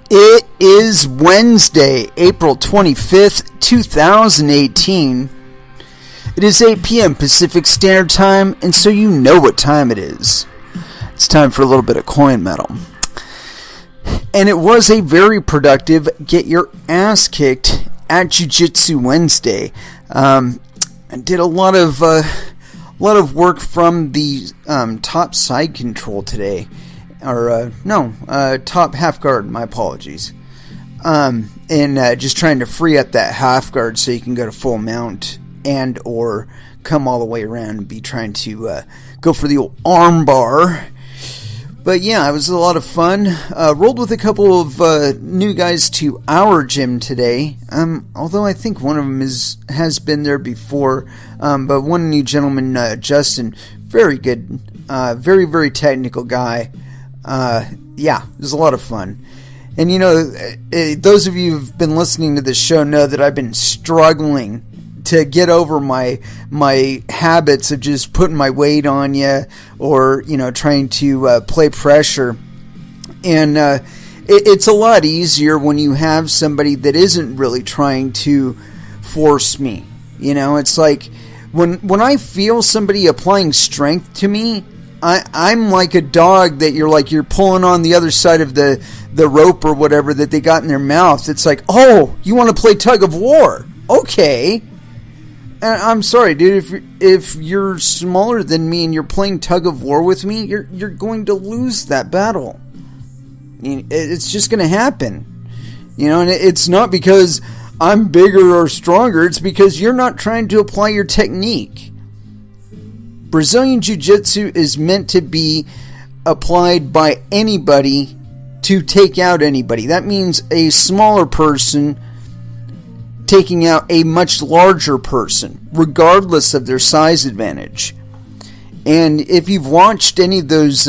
It is Wednesday, April 25th, 2018. It is 8 p.m. Pacific Standard Time, and so you know what time it is. It's time for a little bit of coin metal. And it was a very productive get your ass kicked at Jiu-Jitsu Wednesday. I did a lot of work from the top side control today. Top half guard, my apologies. And just trying to free up that half guard so you can go to full mount and or come all the way around and be trying to go for the old arm bar. But yeah, it was a lot of fun. Rolled with a couple of new guys to our gym today. Although I think one of them has been there before. But one new gentleman, Justin, very good, very, very technical guy. It was a lot of fun. And you know, those of you who've been listening to this show know that I've been struggling to get over my habits of just putting my weight on you or, you know, trying to play pressure. And it's a lot easier when you have somebody that isn't really trying to force me. You know, it's like when I feel somebody applying strength to me, I'm like a dog that you're pulling on the other side of the rope or whatever that they got in their mouth. It's like, oh, you want to play tug of war? Okay. And I'm sorry, dude. If you're smaller than me and you're playing tug of war with me, you're going to lose that battle. It's just going to happen. You know, and it's not because I'm bigger or stronger. It's because you're not trying to apply your technique. Brazilian Jiu-Jitsu is meant to be applied by anybody to take out anybody. That means a smaller person taking out a much larger person, regardless of their size advantage. And if you've watched any of those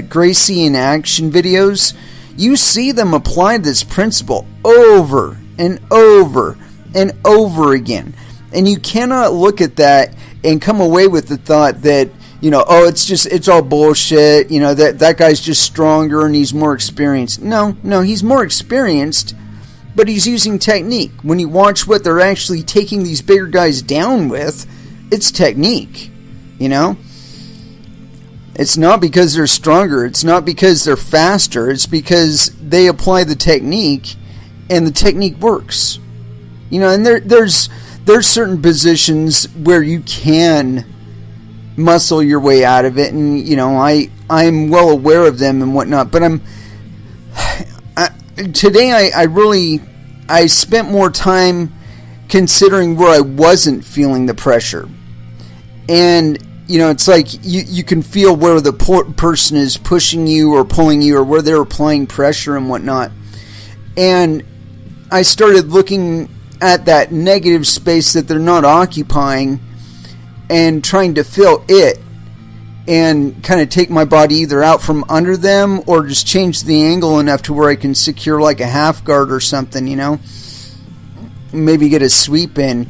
Gracie in action videos, you see them apply this principle over and over and over again. And you cannot look at that and come away with the thought that, you know, oh, it's all bullshit, you know, that guy's just stronger and he's more experienced. No, he's more experienced, but he's using technique. When you watch what they're actually taking these bigger guys down with, it's technique, you know? It's not because they're stronger, it's not because they're faster, it's because they apply the technique and the technique works. You know, and there's certain positions where you can muscle your way out of it, and you know, I'm well aware of them and whatnot. But today I spent more time considering where I wasn't feeling the pressure, and you know, it's like you can feel where the person is pushing you or pulling you, or where they're applying pressure and whatnot. And I started looking at that negative space that they're not occupying and trying to fill it and kind of take my body either out from under them or just change the angle enough to where I can secure like a half guard or something, you know, maybe get a sweep in.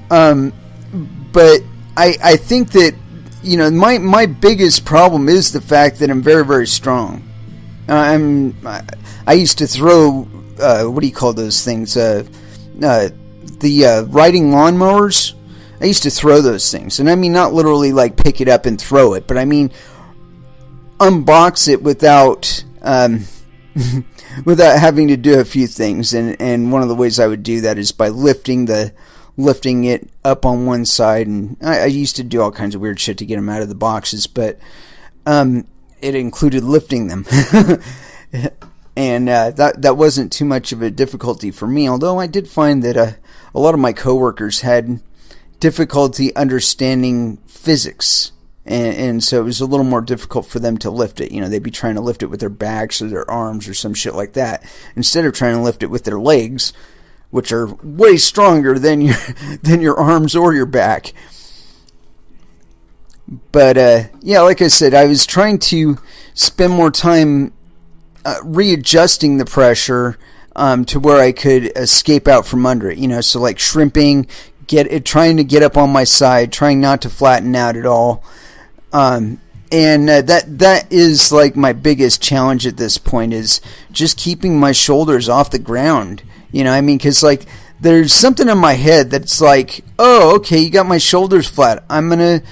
But I think that, you know, my biggest problem is the fact that I'm very, very strong. I used to throw, what do you call those things? The riding lawnmowers. I used to throw those things, and I mean not literally like pick it up and throw it, but I mean unbox it without without having to do a few things. And one of the ways I would do that is by lifting it up on one side, and I used to do all kinds of weird shit to get them out of the boxes, but it included lifting them. And that wasn't too much of a difficulty for me, although I did find that a lot of my coworkers had difficulty understanding physics, and so it was a little more difficult for them to lift it. You know, they'd be trying to lift it with their backs or their arms or some shit like that, instead of trying to lift it with their legs, which are way stronger than your arms or your back. But like I said, I was trying to spend more time readjusting the pressure to where I could escape out from under it, you know, so like shrimping, trying to get up on my side, trying not to flatten out at all, And that is like my biggest challenge at this point, is just keeping my shoulders off the ground. You know, I mean, because like there's something in my head that's like, oh, okay, you got my shoulders flat. I'm gonna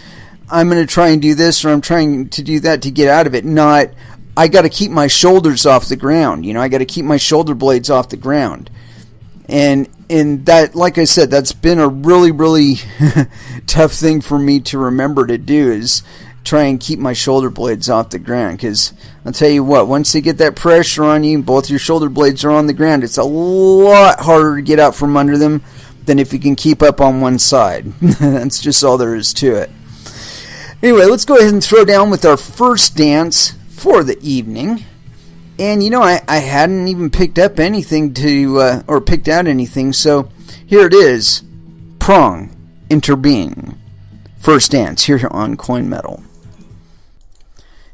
try and do this, or I'm trying to do that to get out of it. Not, I got to keep my shoulders off the ground. You know, I got to keep my shoulder blades off the ground. And that, like I said, that's been a really, really tough thing for me to remember to do, is try and keep my shoulder blades off the ground. Because I'll tell you what, once they get that pressure on you, both your shoulder blades are on the ground, it's a lot harder to get out from under them than if you can keep up on one side. That's just all there is to it. Anyway, let's go ahead and throw down with our first dance for the evening. And you know, I hadn't even picked up anything or picked out anything, so here it is. Prong Interbeing. First dance here on Coin Metal.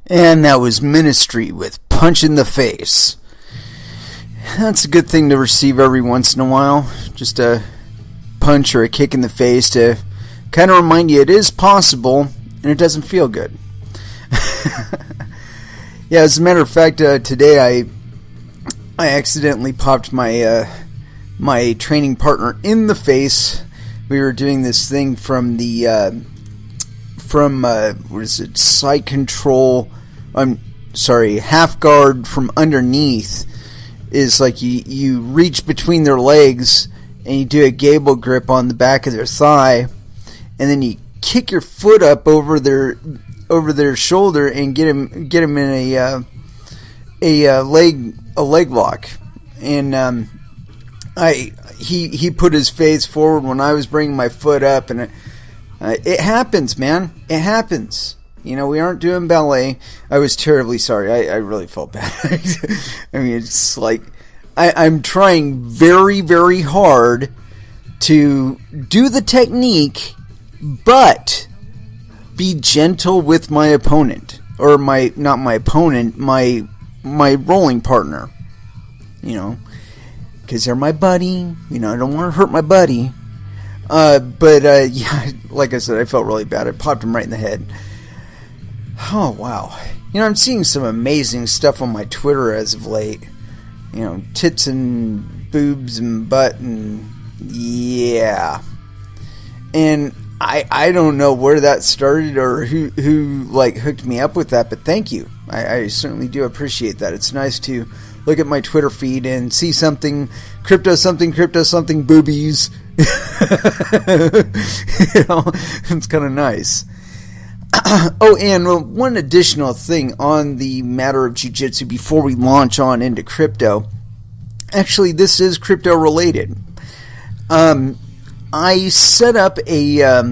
And that was Ministry with Punch in the Face. That's a good thing to receive every once in a while. Just a punch or a kick in the face to kind of remind you it is possible, and it doesn't feel good. Yeah, as a matter of fact, today I accidentally popped my my training partner in the face. We were doing this thing from the what is it? Side control. Half guard from underneath is like you reach between their legs and you do a gable grip on the back of their thigh, and then you kick your foot up over their shoulder and get him in a leg lock. And he put his face forward when I was bringing my foot up, and it happens, man. It happens. You know, we aren't doing ballet. I was terribly sorry. I really felt bad. I mean, it's like I'm trying very, very hard to do the technique, but be gentle with my opponent, or not my opponent, my rolling partner. You know, because they're my buddy. You know, I don't want to hurt my buddy. But yeah, like I said, I felt really bad. I popped him right in the head. Oh wow! You know, I'm seeing some amazing stuff on my Twitter as of late. You know, tits and boobs and butt and yeah. And I don't know where that started or who like hooked me up with that, but thank you. I certainly do appreciate that. It's nice to look at my Twitter feed and see something crypto something boobies. You know, it's kind of nice. Oh, and one additional thing on the matter of jiu-jitsu before we launch on into crypto. Actually, this is crypto related. I set up a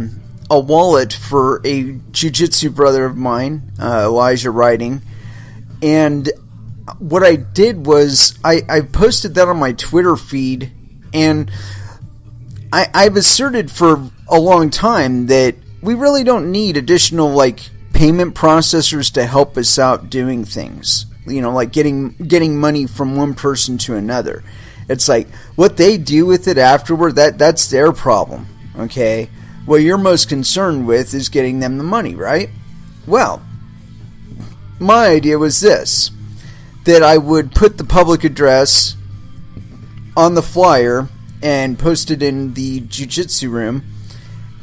wallet for a jiu-jitsu brother of mine, Elijah Writing, and what I did was I posted that on my Twitter feed, and I've asserted for a long time that we really don't need additional like payment processors to help us out doing things. You know, like getting money from one person to another. It's like what they do with it afterward, that's their problem. Okay? What you're most concerned with is getting them the money, right? Well, my idea was this, that I would put the public address on the flyer and post it in the jiu-jitsu room,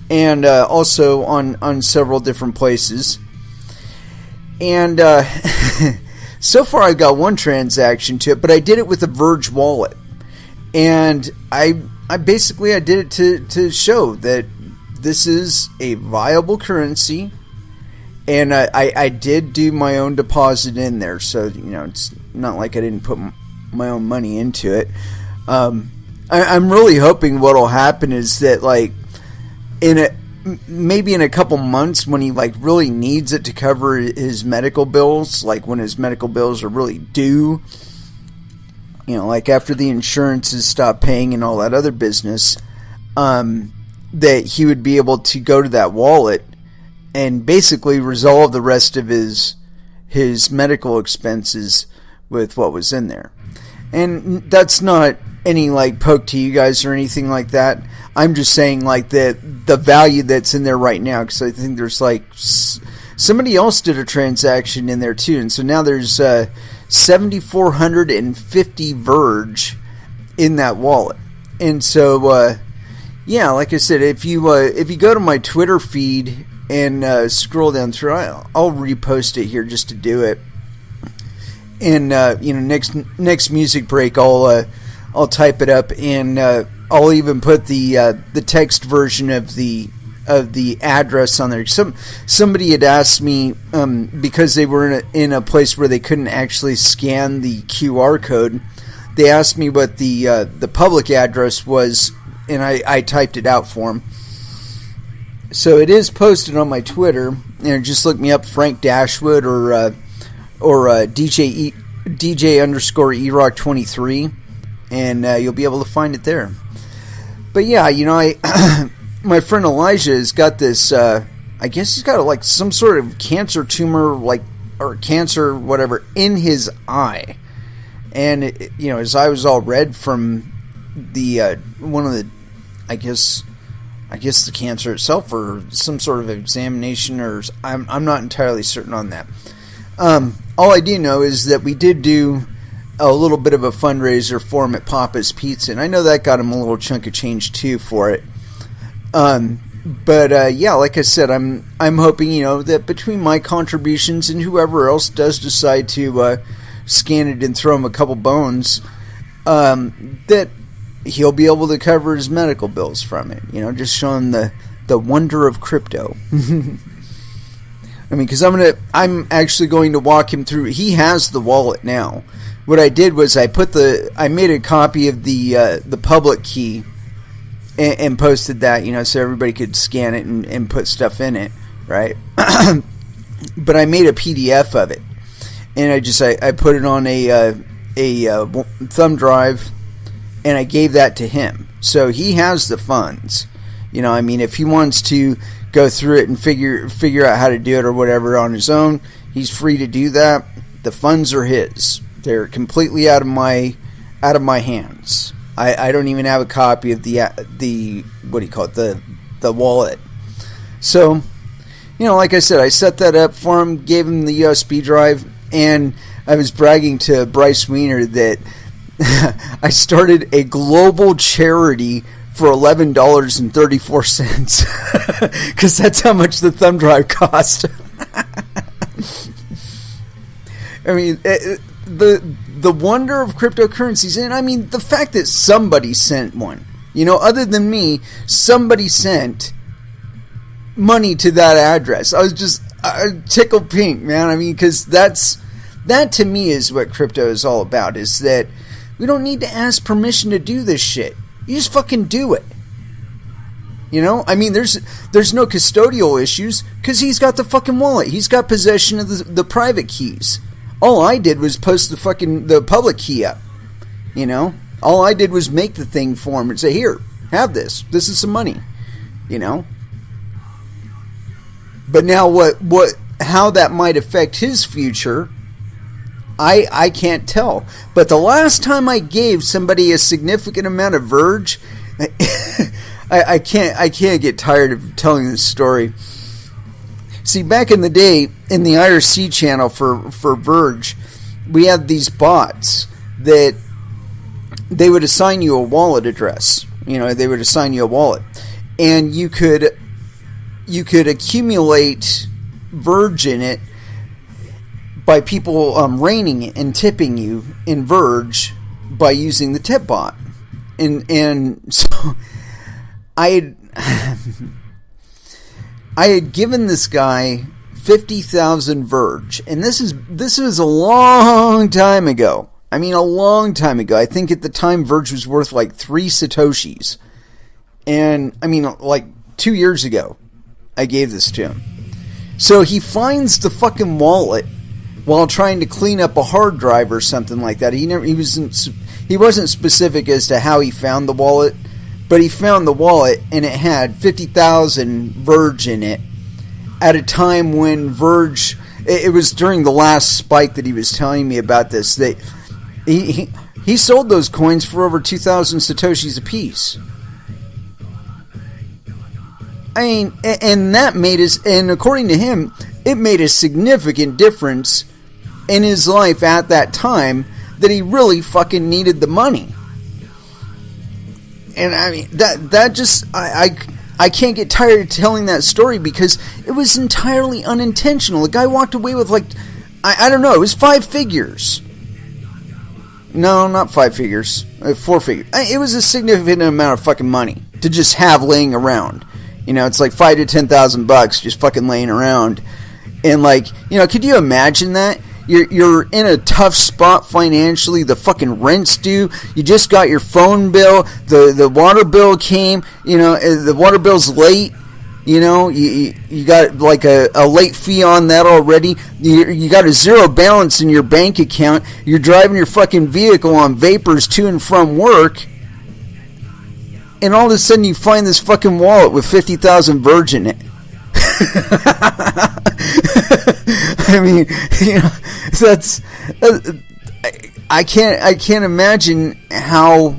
and also on several different places. And so far I've got one transaction to it, but I did it with a Verge wallet. And I basically did it to show that this is a viable currency. And I did do my own deposit in there, so you know it's not like I didn't put my own money into it. I'm really hoping what'll happen is that like maybe in a couple months when he like really needs it to cover his medical bills, like when his medical bills are really due, you know, like after the insurances stop paying and all that other business, that he would be able to go to that wallet and basically resolve the rest of his medical expenses with what was in there. And that's not any like poke to you guys or anything like that. I'm just saying like the value that's in there right now, because I think there's like somebody else did a transaction in there too, and so now there's 7,450 Verge in that wallet. And so yeah, like I said, if you go to my Twitter feed and scroll down through, I'll repost it here just to do it. And next music break, I'll type it up, and I'll even put the text version of the address on there. Somebody had asked me, because they were in a place where they couldn't actually scan the QR code. They asked me what the public address was, and I typed it out for them. So it is posted on my Twitter, and just look me up, Frank Dashwood, or DJ _erock23, and you'll be able to find it there. But yeah, my friend Elijah has got this, I guess he's got like some sort of cancer tumor, or cancer, whatever, in his eye. And his eye was all red from the one of the, I guess the cancer itself, or some sort of examination, or I'm not entirely certain on that. All I do know is that we did do a little bit of a fundraiser for him at Papa's Pizza, and I know that got him a little chunk of change too for it. But yeah, like I said, I'm hoping that between my contributions and whoever else does decide to scan it and throw him a couple bones, that he'll be able to cover his medical bills from it. Just showing the wonder of crypto. I mean, because I'm actually going to walk him through. He has the wallet now. What I did was I made a copy of the public key and posted that, so everybody could scan it and put stuff in it, right? But I made a PDF of it, and I put it on a thumb drive, and I gave that to him. So he has the funds. If he wants to go through it and figure out how to do it or whatever on his own, he's free to do that. The funds are his. They're completely out of my hands. I don't even have a copy of the what do you call it, the wallet. So, like I said, I set that up for him, gave him the USB drive, and I was bragging to Bryce Wiener that I started a global charity for $11.34 because that's how much the thumb drive cost. I mean, the wonder of cryptocurrencies, and I mean the fact that somebody sent one, other than me, somebody sent money to that address. I was just tickled pink, man. I mean, because that to me is what crypto is all about, is that we don't need to ask permission to do this shit. You just fucking do it. I mean, there's no custodial issues because he's got the fucking wallet. He's got possession of the private keys. All I did was post the public key up. All I did was make the thing for him and say, "Here, have this. This is some money." But now how that might affect his future, I can't tell. But the last time I gave somebody a significant amount of Verge, I can't get tired of telling this story. See, back in the day, in the IRC channel for Verge, we had these bots that they would assign you a wallet address. They would assign you a wallet, and you could accumulate Verge in it by people raining it and tipping you in Verge by using the tip bot. And so I had given this guy 50,000 Verge, and this was a long time ago. I mean, a long time ago. I think at the time Verge was worth like 3 Satoshis. And I mean, like 2 years ago, I gave this to him. So he finds the fucking wallet while trying to clean up a hard drive or something like that. He wasn't specific as to how he found the wallet, but he found the wallet and it had 50,000 Verge in it at a time when Verge, it was during the last spike that he was telling me about this, that he sold those coins for over 2,000 Satoshis apiece. I mean, and that made us, and according to him, it made a significant difference in his life at that time that he really fucking needed the money. And I mean, that just, I can't get tired of telling that story because it was entirely unintentional. The guy walked away with like, I don't know, it was 5 figures. No, not 5 figures. 4 figures. It was a significant amount of fucking money to just have laying around. You know, it's like $5,000 to $10,000 just fucking laying around. And like, you know, could you imagine that? You're in a tough spot financially. The fucking rent's due. You just got your phone bill. The water bill came. You know, the water bill's late. You know, you got like a late fee on that already. You got a zero balance in your bank account. You're driving your fucking vehicle on vapors to and from work. And all of a sudden you find this fucking wallet with 50,000 Virgin in it. I mean, you know, that's I can't imagine how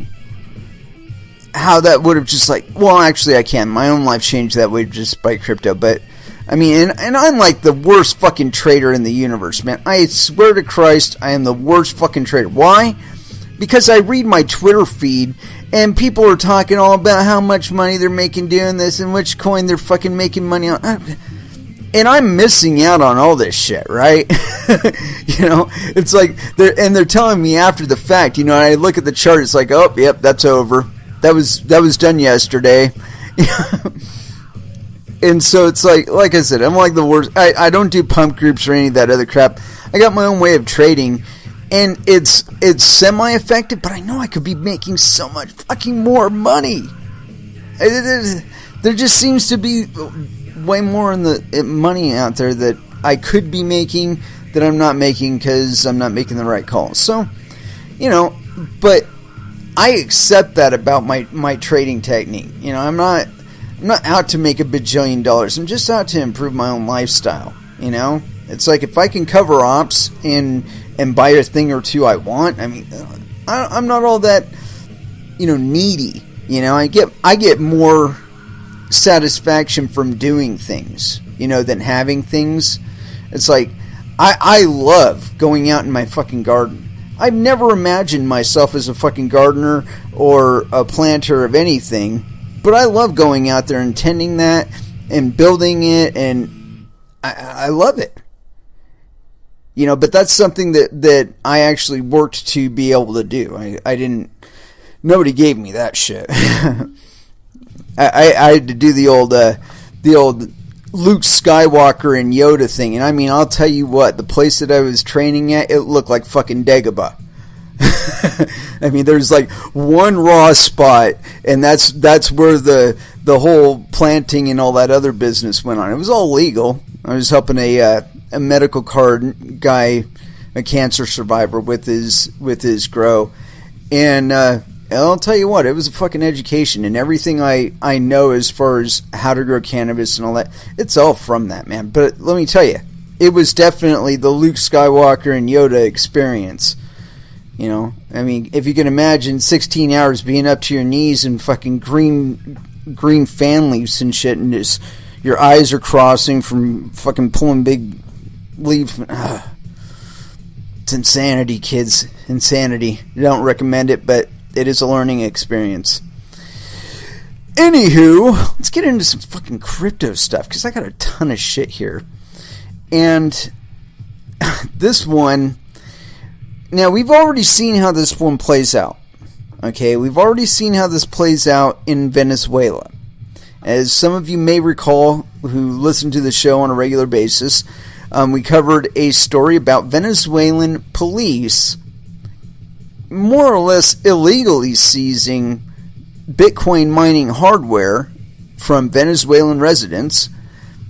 that would have just like, well, actually I can. My own life changed that way just by crypto, but I mean, and I'm like the worst fucking trader in the universe, man. I swear to Christ, I am the worst fucking trader. Why? Because I read my Twitter feed and people are talking all about how much money they're making doing this and which coin they're fucking making money on. And I'm missing out on all this shit, right? You know, it's like, they're telling me after the fact, you know, and I look at the chart, it's like, oh, yep, that's over. That was done yesterday. And so it's like I said, I'm like the worst. I don't do pump groups or any of that other crap. I got my own way of trading. And it's semi-effective, but I know I could be making so much fucking more money. There just seems to be way more in the money out there that I could be making that I'm not making because I'm not making the right calls. So, you know, but I accept that about my trading technique. You know, I'm not out to make $1 bajillion. I'm just out to improve my own lifestyle. You know, it's like if I can cover ops and buy a thing or two I want. I mean, I'm not all that, you know, needy. You know, I get more satisfaction from doing things, you know, than having things. It's like I love going out in my fucking garden. I've never imagined myself as a fucking gardener or a planter of anything, but I love going out there and tending that and building it, and I love it. You know, but that's something that I actually worked to be able to do. I didn't, nobody gave me that shit. I had to do the old Luke Skywalker and Yoda thing. And I mean, I'll tell you what, the place that I was training at, it looked like fucking Dagobah. I mean, there's like one raw spot, and that's where the whole planting and all that other business went on. It was all legal. I was helping a medical card guy, a cancer survivor, with his grow, and I'll tell you what, it was a fucking education, and everything I know as far as how to grow cannabis and all that, it's all from that, man. But let me tell you, it was definitely the Luke Skywalker and Yoda experience. You know, I mean, if you can imagine 16 hours being up to your knees in fucking green fan leaves and shit, and just your eyes are crossing from fucking pulling big leaves. It's insanity, kids. Insanity. I don't recommend it, but it is a learning experience. Anywho, let's get into some fucking crypto stuff, because I got a ton of shit here. And this one, now we've already seen how this one plays out. Okay, we've already seen how this plays out in Venezuela. As some of you may recall who listen to the show on a regular basis, we covered a story about Venezuelan police more or less illegally seizing Bitcoin mining hardware from Venezuelan residents,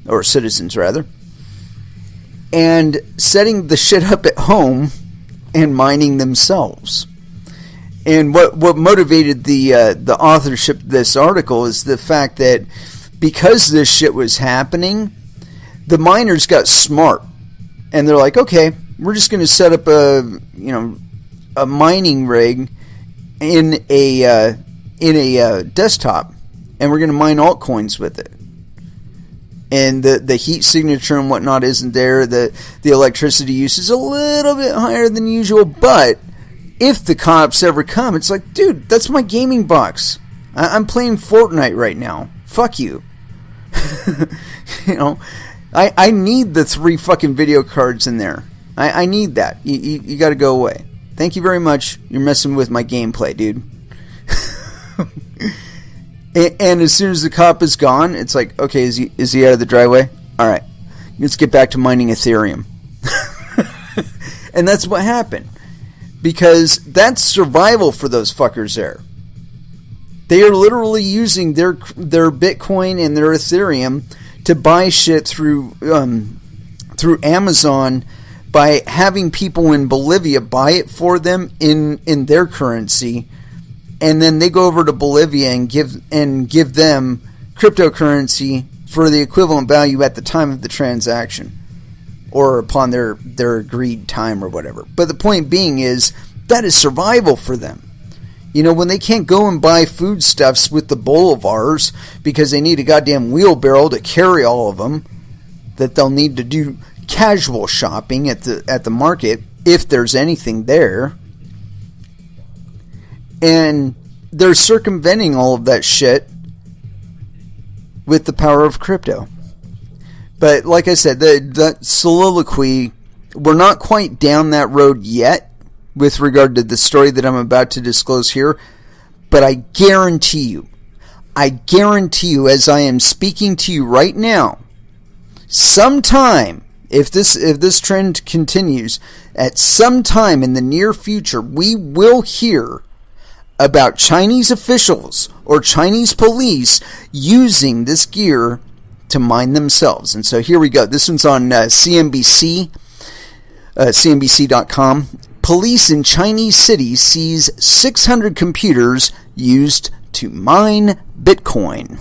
or citizens rather, and setting the shit up at home and mining themselves. And what motivated the authorship of this article is the fact that because this shit was happening, the miners got smart, and they're like, okay, we're just going to set up a mining rig in a desktop, and we're going to mine altcoins with it. and the heat signature and whatnot isn't there. The electricity use is a little bit higher than usual, but if the cops ever come, it's like, dude, that's my gaming box. I'm playing Fortnite right now. Fuck you. You know, I need the 3 fucking video cards in there. I need that. You got to go away. Thank you very much. You're messing with my gameplay, dude. And as soon as the cop is gone, it's like, okay, is he out of the driveway? All right, let's get back to mining Ethereum. And that's what happened, because that's survival for those fuckers there. They are literally using their Bitcoin and their Ethereum to buy shit through Amazon by having people in Bolivia buy it for them in their currency. And then they go over to Bolivia and give them cryptocurrency for the equivalent value at the time of the transaction, or upon their agreed time or whatever. But the point being is, that is survival for them. You know, when they can't go and buy foodstuffs with the bolivars because they need a goddamn wheelbarrow to carry all of them, that they'll need to do casual shopping at the market, if there's anything there. And they're circumventing all of that shit with the power of crypto. But like I said, the soliloquy, we're not quite down that road yet with regard to the story that I'm about to disclose here. But I guarantee you, as I am speaking to you right now, sometime, if this trend continues, at some time in the near future, we will hear about Chinese officials or Chinese police using this gear to mine themselves. And so here we go. This one's on CNBC, CNBC.com. Police in Chinese cities seize 600 computers used to mine Bitcoin.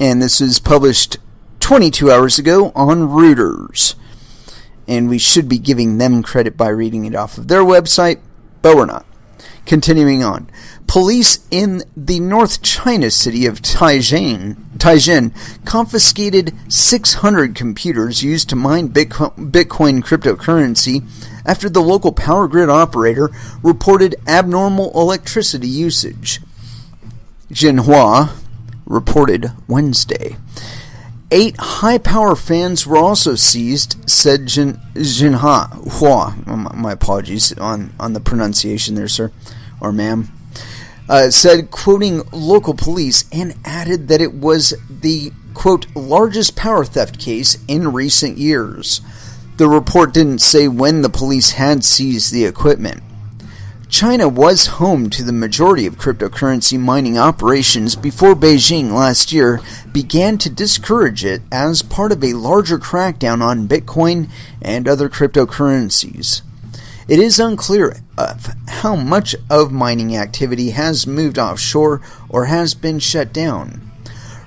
And this was published 22 hours ago on Reuters. And we should be giving them credit by reading it off of their website, but we're not. Continuing on. Police in the North China city of Taizhen confiscated 600 computers used to mine Bitcoin cryptocurrency after the local power grid operator reported abnormal electricity usage. Xinhua reported Wednesday. 8 high-power fans were also seized, said Xinhua. My apologies on the pronunciation there, sir, or ma'am. Said, quoting local police, and added that it was the, quote, largest power theft case in recent years. The report didn't say when the police had seized the equipment. China was home to the majority of cryptocurrency mining operations before Beijing last year began to discourage it as part of a larger crackdown on Bitcoin and other cryptocurrencies. It is unclear of how much of mining activity has moved offshore or has been shut down.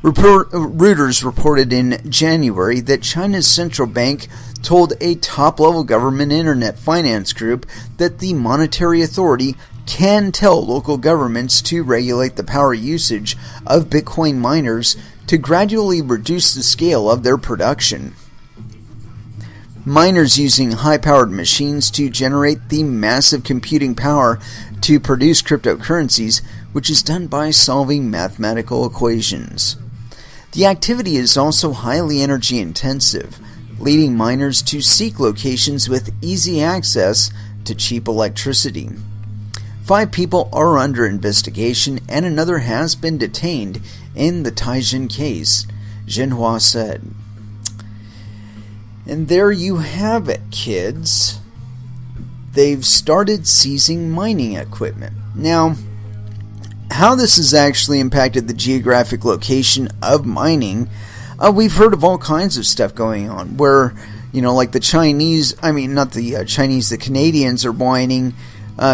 Reuters reported in January that China's central bank told a top-level government internet finance group that the monetary authority can tell local governments to regulate the power usage of Bitcoin miners to gradually reduce the scale of their production. Miners using high-powered machines to generate the massive computing power to produce cryptocurrencies, which is done by solving mathematical equations. The activity is also highly energy intensive, leading miners to seek locations with easy access to cheap electricity. 5 people are under investigation and another has been detained in the Taizhen case, Xinhua said. And there you have it, kids. They've started seizing mining equipment. Now, how this has actually impacted the geographic location of mining, we've heard of all kinds of stuff going on where, like the Chinese, the Canadians are whining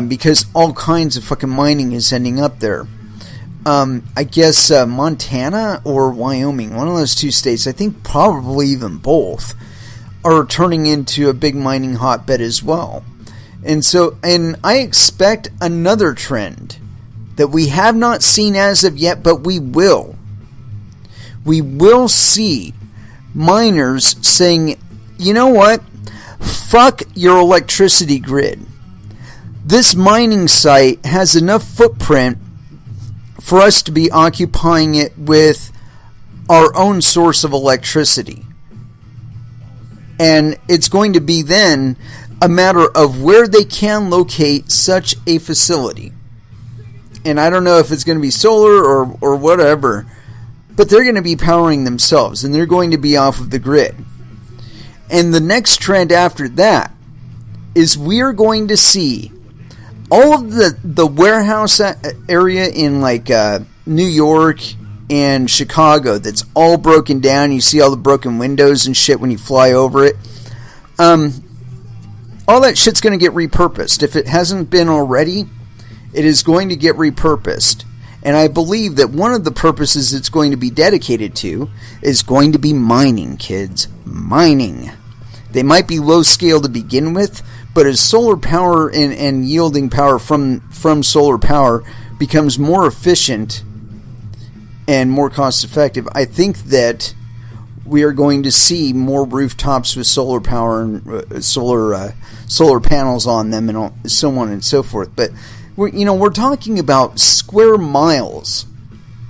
because all kinds of fucking mining is ending up there. I guess Montana or Wyoming, one of those 2 states, I think probably even both, are turning into a big mining hotbed as well. And I expect another trend that we have not seen as of yet, but we will. We will see miners saying, you know what? Fuck your electricity grid. This mining site has enough footprint for us to be occupying it with our own source of electricity. And it's going to be then a matter of where they can locate such a facility. And I don't know if it's going to be solar or whatever, but they're going to be powering themselves, and they're going to be off of the grid. And the next trend after that is we're going to see all of the warehouse area in like New York and Chicago that's all broken down. You see all the broken windows and shit when you fly over it. All that shit's going to get repurposed. If it hasn't been already, it is going to get repurposed. And I believe that one of the purposes it's going to be dedicated to is going to be mining, kids. Mining. They might be low scale to begin with, but as solar power and yielding power from solar power becomes more efficient and more cost effective, I think that we are going to see more rooftops with solar power and solar panels on them and so on and so forth. But we're talking about square miles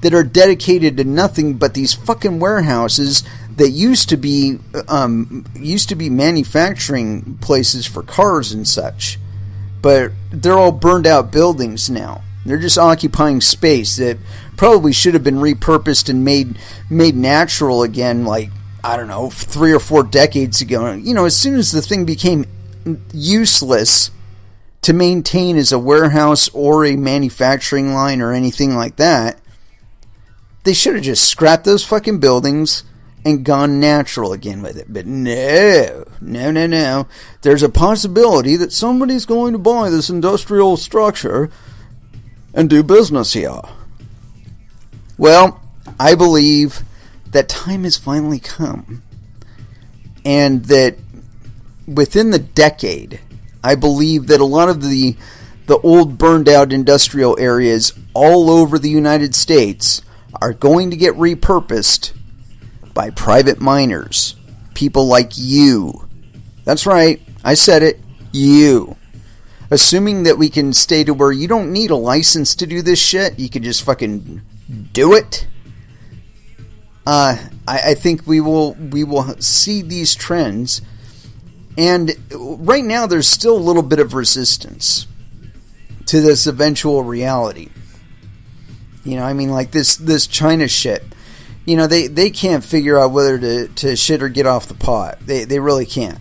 that are dedicated to nothing but these fucking warehouses that used to be manufacturing places for cars and such, but they're all burned out buildings now. They're just occupying space that probably should have been repurposed and made natural again, like, I don't know, 3 or 4 decades ago. As soon as the thing became useless to maintain as a warehouse or a manufacturing line or anything like that, they should have just scrapped those fucking buildings and gone natural again with it. But no. There's a possibility that somebody's going to buy this industrial structure and do business here. Well, I believe that time has finally come, and that within the decade, I believe that a lot of the old burned out industrial areas all over the United States are going to get repurposed by private miners. People like you. That's right, I said it, you. Assuming that we can stay to where you don't need a license to do this shit, you can just fucking do it. I think we will see these trends, and right now there's still a little bit of resistance to this eventual reality. Like this China shit. They can't figure out whether to shit or get off the pot. They really can't.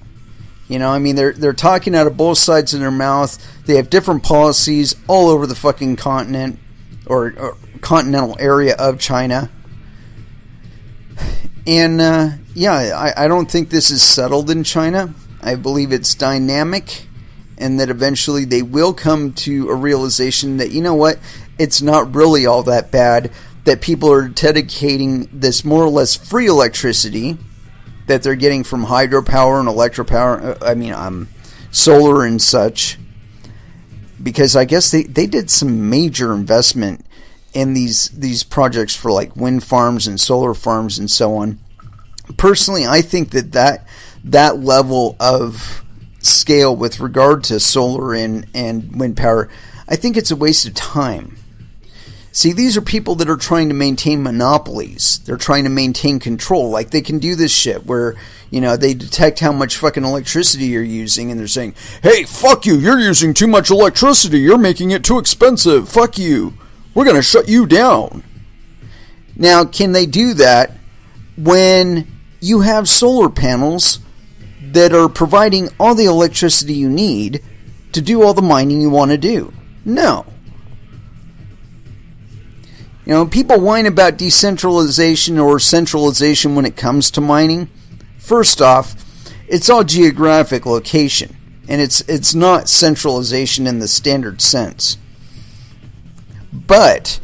They're talking out of both sides of their mouth. They have different policies all over the fucking continent or continental area of China. And I don't think this is settled in China. I believe it's dynamic, and that eventually they will come to a realization that, it's not really all that bad, that people are dedicating this more or less free electricity that they're getting from hydropower and electropower, solar and such, because I guess they did some major investment in these projects for like wind farms and solar farms and so on. Personally, I think that level of scale with regard to solar and wind power, I think it's a waste of time. See, these are people that are trying to maintain monopolies. They're trying to maintain control. Like, they can do this shit where, they detect how much fucking electricity you're using, and they're saying, hey, fuck you, you're using too much electricity, you're making it too expensive, fuck you, we're going to shut you down. Now, can they do that when you have solar panels that are providing all the electricity you need to do all the mining you want to do? No. People whine about decentralization or centralization when it comes to mining. First off, it's all geographic location, and it's not centralization in the standard sense. But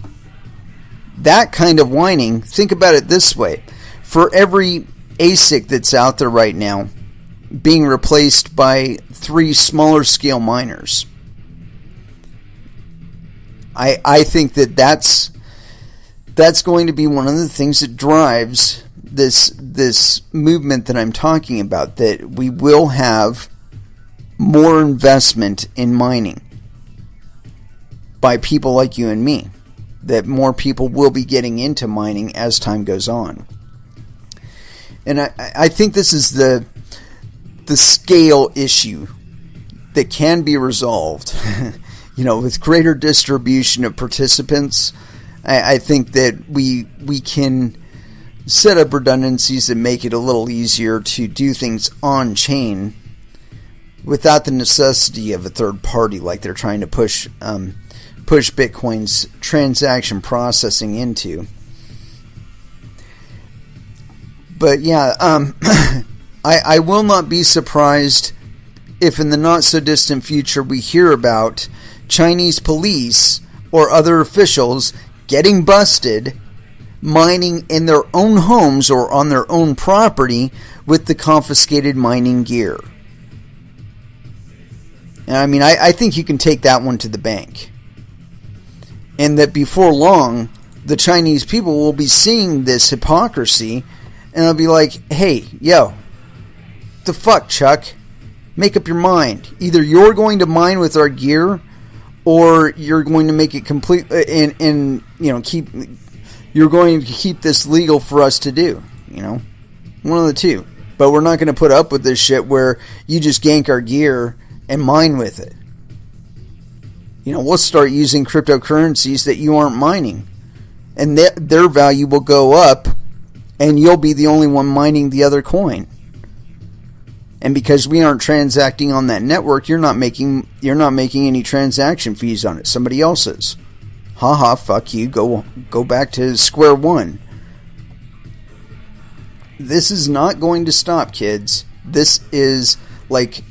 that kind of whining, think about it this way. For every ASIC that's out there right now being replaced by 3 smaller scale miners, I think that's going to be one of the things that drives this movement that I'm talking about, that we will have more investment in mining by people like you and me, that more people will be getting into mining as time goes on. And I think this is the scale issue that can be resolved. With greater distribution of participants, I think that we can set up redundancies and make it a little easier to do things on chain without the necessity of a third party, like they're trying to push Bitcoin's transaction processing into. But yeah, I will not be surprised if in the not so distant future we hear about Chinese police or other officials getting busted mining in their own homes or on their own property with the confiscated mining gear. And I mean, I think you can take that one to the bank. And that before long, the Chinese people will be seeing this hypocrisy, and they'll be like, hey, yo, the fuck, Chuck? Make up your mind. Either you're going to mine with our gear, or you're going to make it complete, and you're going to keep this legal for us to do. One of the two. But we're not going to put up with this shit where you just gank our gear and mine with it. We'll start using cryptocurrencies that you aren't mining, and their value will go up, and you'll be the only one mining the other coin. And because we aren't transacting on that network, you're not making any transaction fees on it. Somebody else is. Haha, fuck you. Go back to square one. This is not going to stop, kids. This is like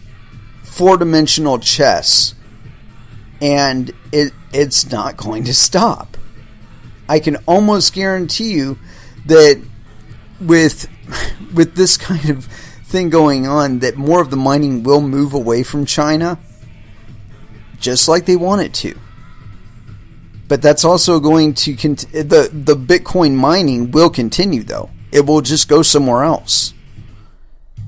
4-dimensional chess, and it's not going to stop. I can almost guarantee you that with this kind of thing going on, that more of the mining will move away from China, just like they want it to. But that's also going to the Bitcoin mining will continue, though. It will just go somewhere else,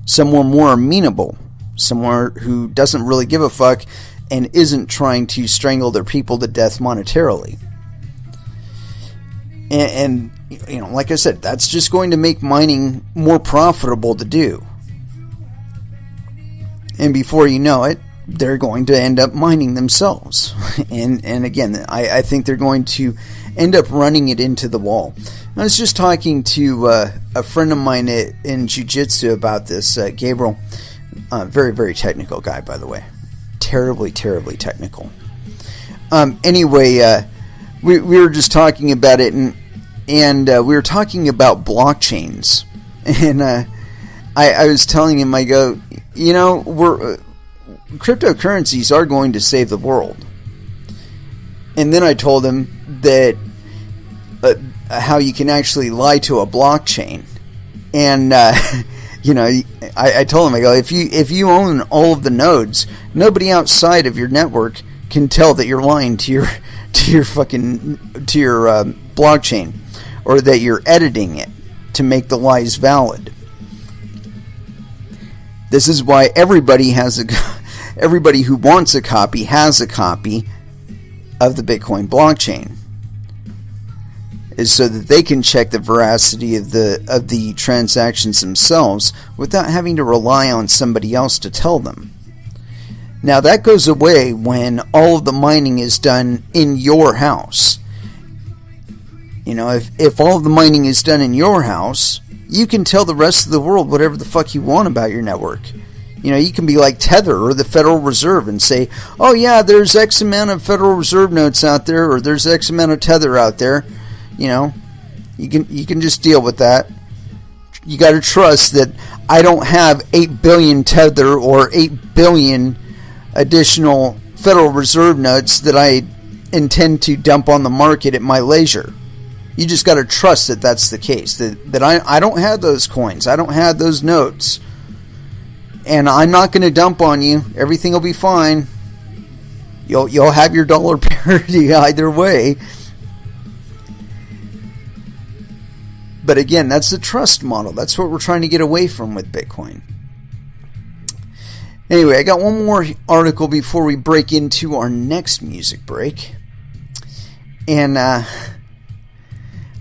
somewhere more amenable, somewhere who doesn't really give a fuck and isn't trying to strangle their people to death monetarily. And like I said, that's just going to make mining more profitable to do. And before you know it, they're going to end up mining themselves. And again, I think they're going to end up running it into the wall. I was just talking to a friend of mine in jiu-jitsu about this, Gabriel. Very, very technical guy, by the way. Terribly, terribly technical. Anyway, we were just talking about it, and we were talking about blockchains. And I was telling him, I go, cryptocurrencies are going to save the world. And then I told him that how you can actually lie to a blockchain. And I told him, I go, if you own all of the nodes, nobody outside of your network can tell that you're lying to your blockchain, or that you're editing it to make the lies valid. This is why everybody who wants a copy has a copy of the Bitcoin blockchain, is so that they can check the veracity of the transactions themselves without having to rely on somebody else to tell them. Now that goes away when all of the mining is done in your house. If all of the mining is done in your house, you can tell the rest of the world whatever the fuck you want about your network. You can be like Tether or the Federal Reserve and say, oh yeah, there's X amount of Federal Reserve notes out there, or there's X amount of Tether out there. You can just deal with that. You got to trust that I don't have 8 billion Tether or 8 billion additional Federal Reserve notes that I intend to dump on the market at my leisure. You just got to trust that that's the case. That I don't have those coins. I don't have those notes. And I'm not going to dump on you. Everything will be fine. You'll have your dollar parity either way. But again, that's the trust model. That's what we're trying to get away from with Bitcoin. Anyway, I got one more article before we break into our next music break. And I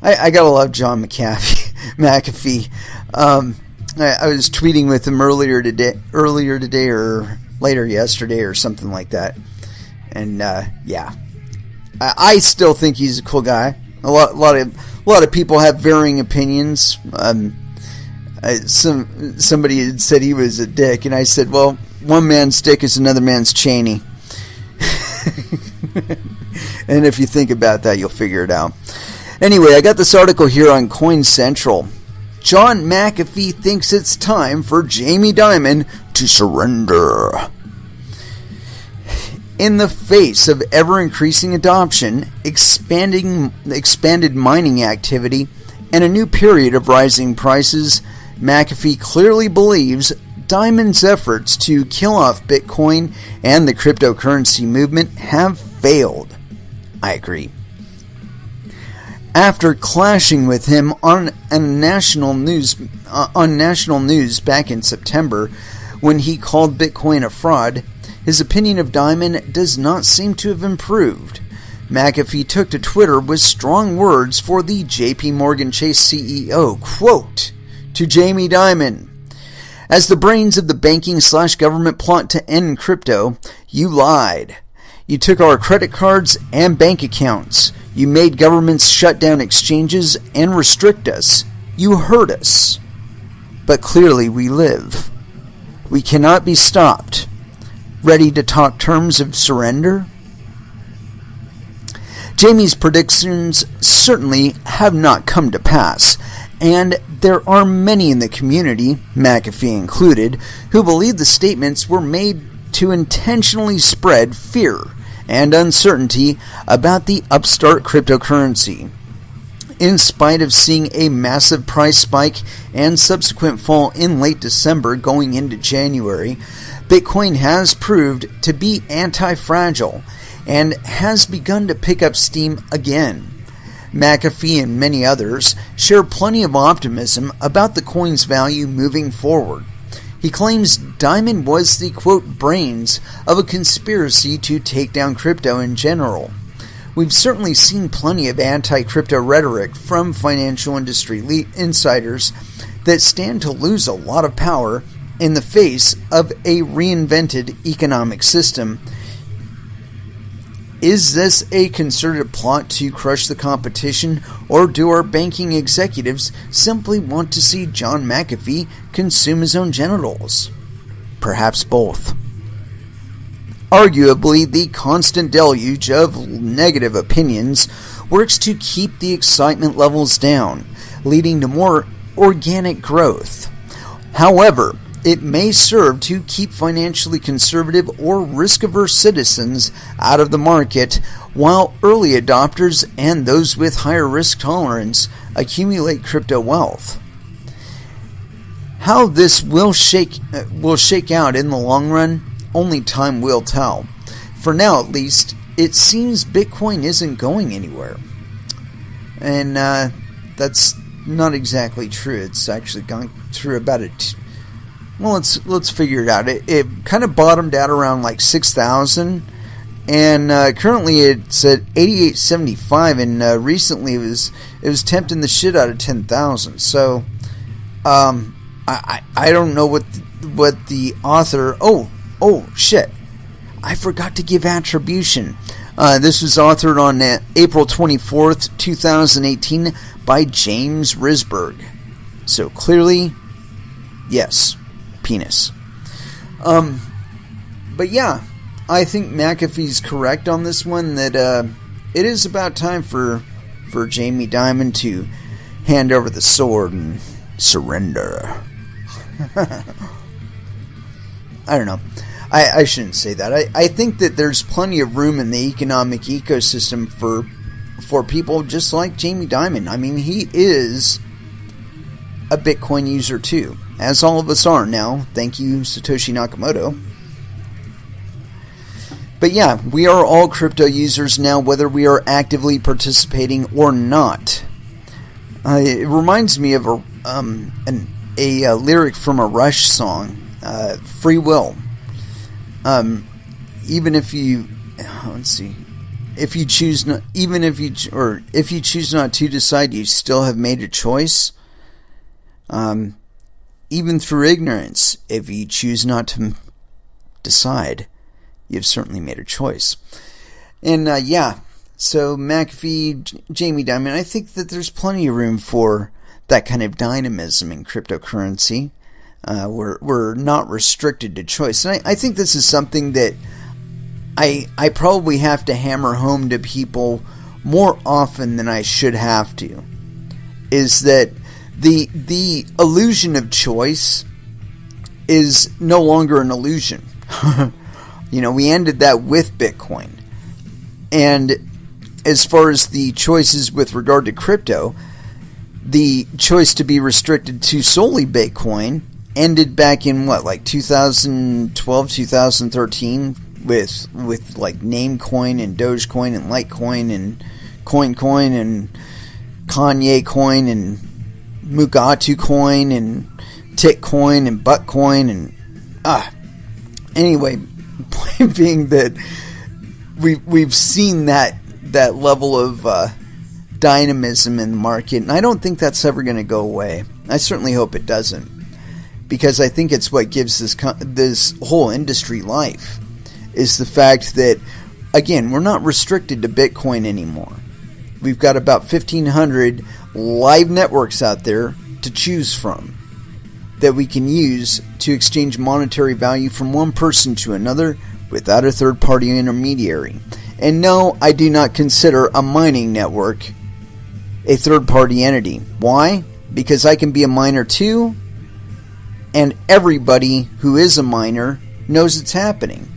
gotta love John McAfee. I was tweeting with him earlier today, or later yesterday, or something like that. And yeah, I still think he's a cool guy. A lot of people have varying opinions. Somebody had said he was a dick, and I said, well, one man's dick is another man's Cheney. And if you think about that, you'll figure it out. Anyway, I got this article here on Coin Central. John McAfee thinks it's time for Jamie Dimon to surrender. In the face of ever-increasing adoption, expanded mining activity, and a new period of rising prices, McAfee clearly believes Dimon's efforts to kill off Bitcoin and the cryptocurrency movement have failed. I agree. After clashing with him on national news back in September, when he called Bitcoin a fraud, his opinion of Dimon does not seem to have improved. McAfee took to Twitter with strong words for the JP Morgan Chase CEO. Quote, to Jamie Dimon, as the brains of the banking/government plot to end crypto, you lied. You took our credit cards and bank accounts. You made governments shut down exchanges and restrict us. You hurt us. But clearly we live. We cannot be stopped. Ready to talk terms of surrender? Jamie's predictions certainly have not come to pass, and there are many in the community, McAfee included, who believe the statements were made to intentionally spread fear and uncertainty about the upstart cryptocurrency. In spite of seeing a massive price spike and subsequent fall in late December going into January, Bitcoin has proved to be anti-fragile and has begun to pick up steam again. McAfee and many others share plenty of optimism about the coin's value moving forward. He claims Dimon was the, quote, brains of a conspiracy to take down crypto in general. We've certainly seen plenty of anti-crypto rhetoric from financial industry insiders that stand to lose a lot of power in the face of a reinvented economic system. Is this a concerted plot to crush the competition, or do our banking executives simply want to see John McAfee consume his own genitals? Perhaps both. Arguably, the constant deluge of negative opinions works to keep the excitement levels down, leading to more organic growth. However, it may serve to keep financially conservative or risk-averse citizens out of the market, while early adopters and those with higher risk tolerance accumulate crypto wealth. How this will shake out in the long run, only time will tell. For now, at least, it seems Bitcoin isn't going anywhere. And that's not exactly true. It's actually gone through about well, let's figure it out. It kind of bottomed out around like 6,000, and currently it's at 88.75, and recently it was tempting the shit out of 10,000. So I don't know what the author. Oh shit! I forgot to give attribution. This was authored on April 24th, 2018 by James Risberg. So clearly, yes. Penis. But yeah, I think McAfee's correct on this one, that it is about time for Jamie Dimon to hand over the sword and surrender. I don't know. I shouldn't say that. I think that there's plenty of room in the economic ecosystem for people just like Jamie Dimon. I mean, he is a Bitcoin user too, as all of us are now. Thank you, Satoshi Nakamoto. But yeah, we are all crypto users now, whether we are actively participating or not. It reminds me of a lyric from a Rush song, "Free Will." Even if you, let's see, if you choose not, if you choose not to decide, you still have made a choice. Even through ignorance, if you choose not to decide, you've certainly made a choice. And so McAfee, Jamie Dimon, I think that there's plenty of room for that kind of dynamism in cryptocurrency. We're not restricted to choice. And I think this is something that I probably have to hammer home to people more often than I should have to, is that the illusion of choice is no longer an illusion. We ended that with Bitcoin. And as far as the choices with regard to crypto, the choice to be restricted to solely Bitcoin ended back in 2012, 2013 with like Namecoin and Dogecoin and Litecoin and CoinCoin and Kanye Coin and Mugatu Coin and Titcoin and Buttcoin and anyway, point being that we've seen that level of dynamism in the market, and I don't think that's ever going to go away. I certainly hope it doesn't, because I think it's what gives this whole industry life, is the fact that, again, we're not restricted to Bitcoin anymore. We've got about 1,500 live networks out there to choose from that we can use to exchange monetary value from one person to another without a third-party intermediary. And no, I do not consider a mining network a third-party entity. Why? Because I can be a miner too, and everybody who is a miner knows it's happening.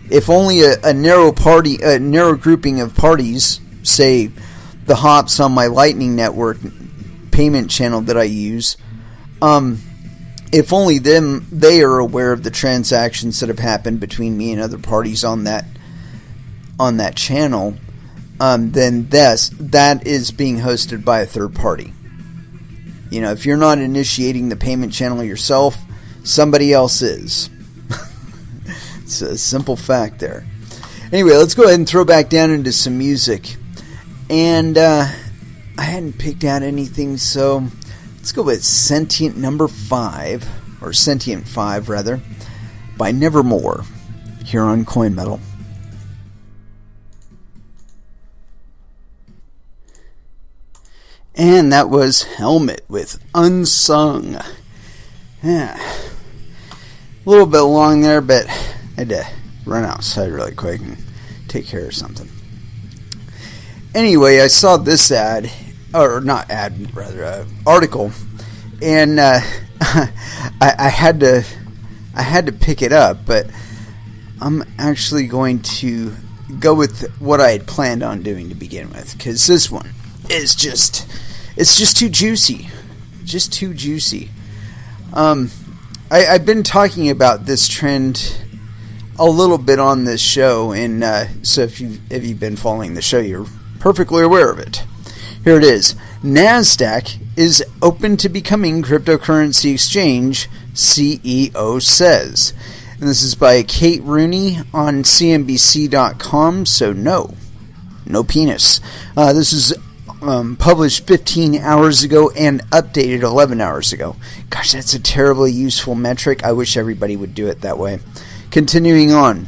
If only a narrow grouping of parties, say the hops on my Lightning Network payment channel that I use, if only they are aware of the transactions that have happened between me and other parties on that channel, then that is being hosted by a third party. If you're not initiating the payment channel yourself, somebody else is. It's a simple fact there. Anyway, let's go ahead and throw back down into some music. And I hadn't picked out anything, so let's go with Sentient 5, or Sentient 5 rather, by Nevermore, here on Coin Metal. And that was Helmet with Unsung. Yeah. A little bit long there, but I had to run outside really quick and take care of something. Anyway, I saw this article, and I had to pick it up, but I'm actually going to go with what I had planned on doing to begin with, because this one is just too juicy. Just too juicy. I've been talking about this trend a little bit on this show, and so if you've been following the show, you're perfectly aware of it. Here it is. NASDAQ is open to becoming cryptocurrency exchange, CEO says. And this is by Kate Rooney on CNBC.com, so no penis. This is published 15 hours ago and updated 11 hours ago. Gosh, that's a terribly useful metric. I wish everybody would do it that way. Continuing on.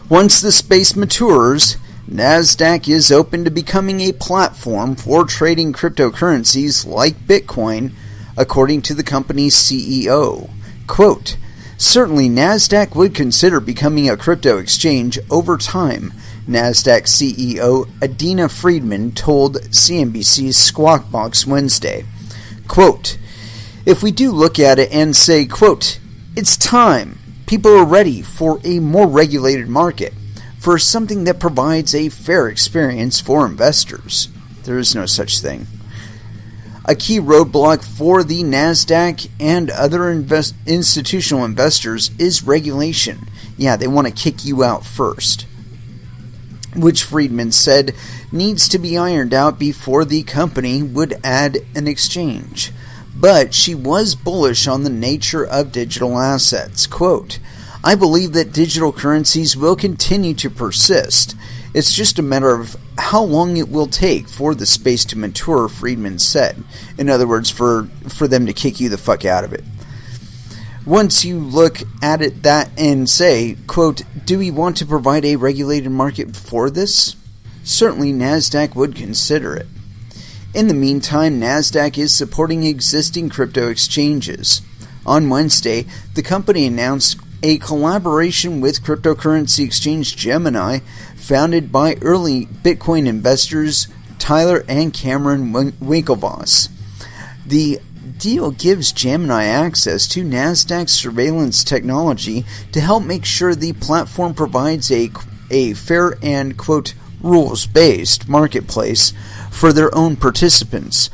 Once the space matures, NASDAQ is open to becoming a platform for trading cryptocurrencies like Bitcoin, according to the company's CEO. Quote, certainly NASDAQ would consider becoming a crypto exchange over time, NASDAQ CEO Adena Friedman told CNBC's Squawk Box Wednesday. Quote, if we do look at it and say, quote, it's time. People are ready for a more regulated market, for something that provides a fair experience for investors. There is no such thing. A key roadblock for the NASDAQ and other institutional investors is regulation. Yeah, they want to kick you out first. which Friedman said needs to be ironed out before the company would add an exchange. But she was bullish on the nature of digital assets. Quote, "I believe that digital currencies will continue to persist. It's just a matter of how long it will take for the space to mature," Friedman said. In other words, for them to kick you the fuck out of it. Once you look at it that and say, quote, "Do we want to provide a regulated market for this? Certainly NASDAQ would consider it." In the meantime, NASDAQ is supporting existing crypto exchanges. On Wednesday, the company announced a collaboration with cryptocurrency exchange Gemini, founded by early Bitcoin investors Tyler and Cameron Winklevoss. The deal gives Gemini access to NASDAQ's surveillance technology to help make sure the platform provides a fair and, quote, rules-based marketplace for their own participants,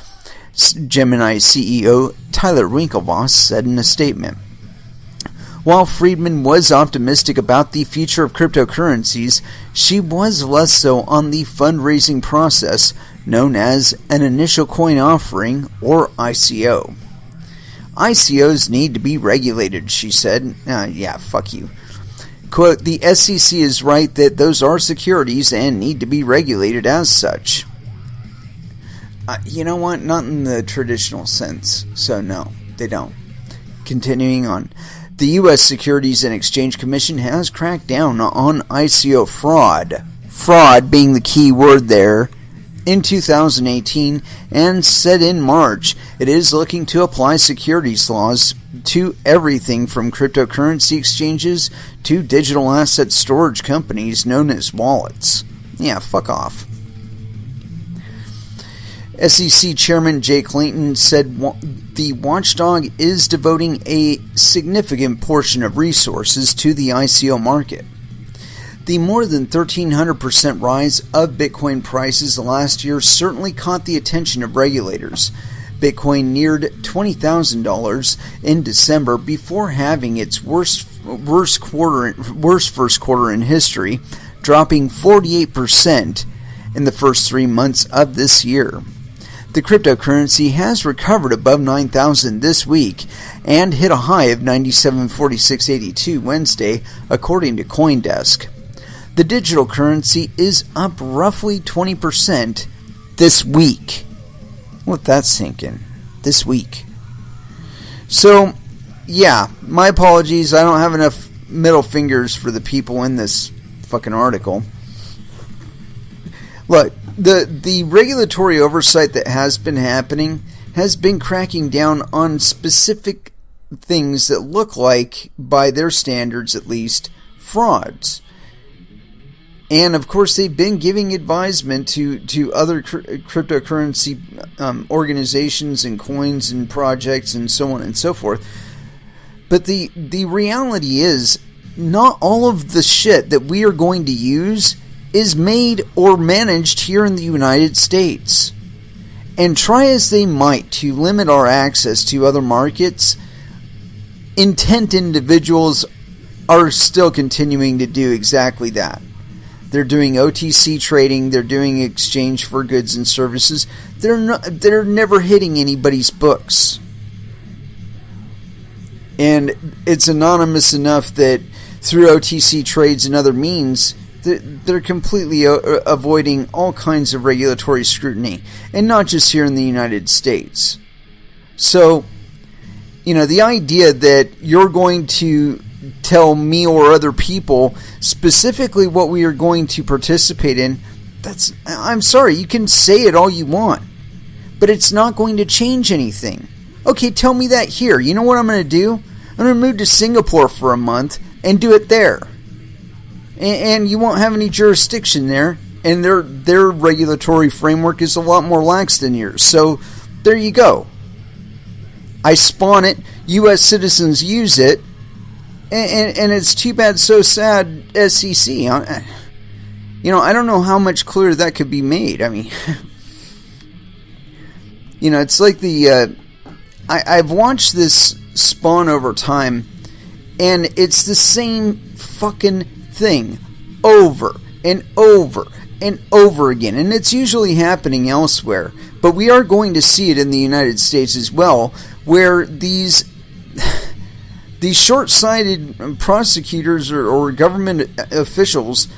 Gemini CEO Tyler Winklevoss said in a statement. While Friedman was optimistic about the future of cryptocurrencies, she was less so on the fundraising process known as an initial coin offering, or ICO. ICOs need to be regulated, she said. Yeah, fuck you. Quote, "The SEC is right that those are securities and need to be regulated as such." You know what? Not in the traditional sense. So no, they don't. Continuing on. The U.S. Securities and Exchange Commission has cracked down on ICO fraud. Fraud being the key word there. In 2018, and said in March, it is looking to apply securities laws to everything from cryptocurrency exchanges to digital asset storage companies known as wallets. Yeah, fuck off. SEC Chairman Jay Clayton said the watchdog is devoting a significant portion of resources to the ICO market. The more than 1,300% rise of Bitcoin prices last year certainly caught the attention of regulators. Bitcoin neared $20,000 in December before having its worst first quarter in history, dropping 48% in the first 3 months of this year. The cryptocurrency has recovered above 9,000 this week and hit a high of 97.4682 Wednesday, according to CoinDesk. The digital currency is up roughly 20% this week. Let that sink in. This week. So, yeah, my apologies. I don't have enough middle fingers for the people in this fucking article. Look, the regulatory oversight that has been happening has been cracking down on specific things that look like, by their standards at least, frauds. And, of course, they've been giving advisement to other cryptocurrency organizations and coins and projects and so on and so forth. But the reality is, not all of the shit that we are going to use is made or managed here in the United States. And try as they might to limit our access to other markets, intent individuals are still continuing to do exactly that. They're doing OTC trading. They're doing exchange for goods and services. They're never hitting anybody's books. And it's anonymous enough that through OTC trades and other means, they're completely avoiding all kinds of regulatory scrutiny. And not just here in the United States. So, the idea that you're going to tell me or other people specifically what we are going to participate in, I'm sorry, you can say it all you want, but it's not going to change anything. Okay, tell me that here. You know what I'm going to do? I'm going to move to Singapore for a month and do it there. And you won't have any jurisdiction there, and their regulatory framework is a lot more lax than yours. So there you go. I spawn it, U.S. citizens use it, and it's too bad, so sad, SEC. I don't know how much clearer that could be made. I mean, it's like I've watched this spawn over time, and it's the same fucking thing over and over and over again. And it's usually happening elsewhere. But we are going to see it in the United States as well, where these short-sighted prosecutors or government officials,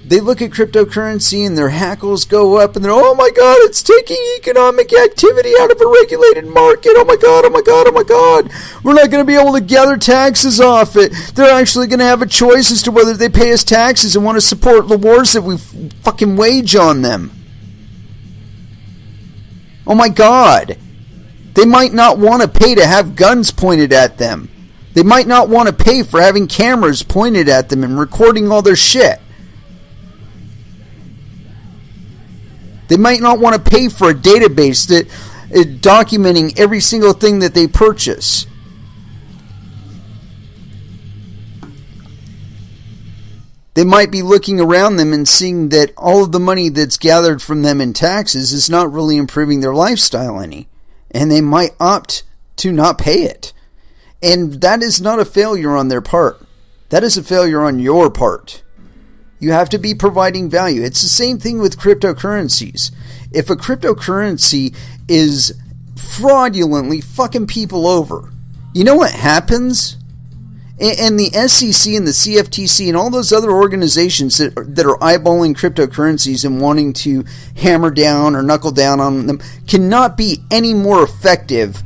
they look at cryptocurrency and their hackles go up and they're, oh my God, it's taking economic activity out of a regulated market. Oh my God, oh my God, oh my God. We're not going to be able to gather taxes off it. They're actually going to have a choice as to whether they pay us taxes and want to support the wars that we fucking wage on them. Oh my God. They might not want to pay to have guns pointed at them. They might not want to pay for having cameras pointed at them and recording all their shit. They might not want to pay for a database that documenting every single thing that they purchase. They might be looking around them and seeing that all of the money that's gathered from them in taxes is not really improving their lifestyle any. And they might opt to not pay it. And that is not a failure on their part. That is a failure on your part. You have to be providing value. It's the same thing with cryptocurrencies. If a cryptocurrency is fraudulently fucking people over, you know what happens? And the SEC and the CFTC and all those other organizations that are eyeballing cryptocurrencies and wanting to hammer down or knuckle down on them cannot be any more effective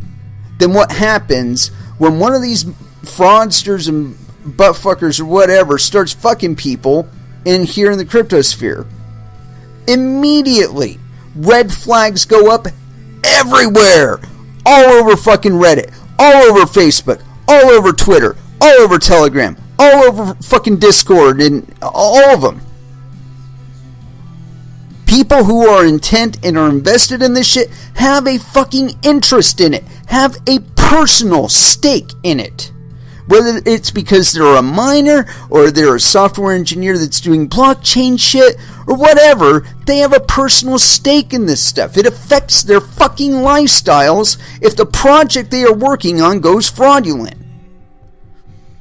than what happens when one of these fraudsters and buttfuckers or whatever starts fucking people here in the cryptosphere. Immediately, red flags go up everywhere. All over fucking Reddit. All over Facebook. All over Twitter. All over Telegram. All over fucking Discord. And all of them. People who are intent and are invested in this shit have a fucking interest in it. Have a personal stake in it. Whether it's because they're a miner or they're a software engineer that's doing blockchain shit or whatever, they have a personal stake in this stuff. It affects their fucking lifestyles if the project they are working on goes fraudulent.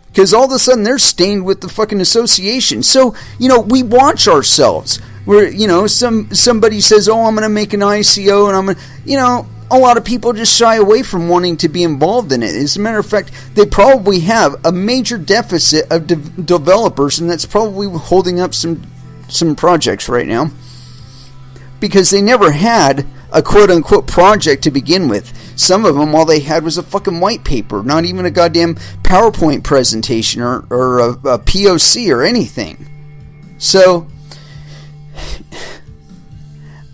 Because all of a sudden they're stained with the fucking association. So, we watch ourselves. Where, somebody says, oh, I'm going to make an ICO and I'm going to, a lot of people just shy away from wanting to be involved in it. As a matter of fact, they probably have a major deficit of developers, and that's probably holding up some projects right now. Because they never had a quote-unquote project to begin with. Some of them, all they had was a fucking white paper, not even a goddamn PowerPoint presentation or a POC or anything. So,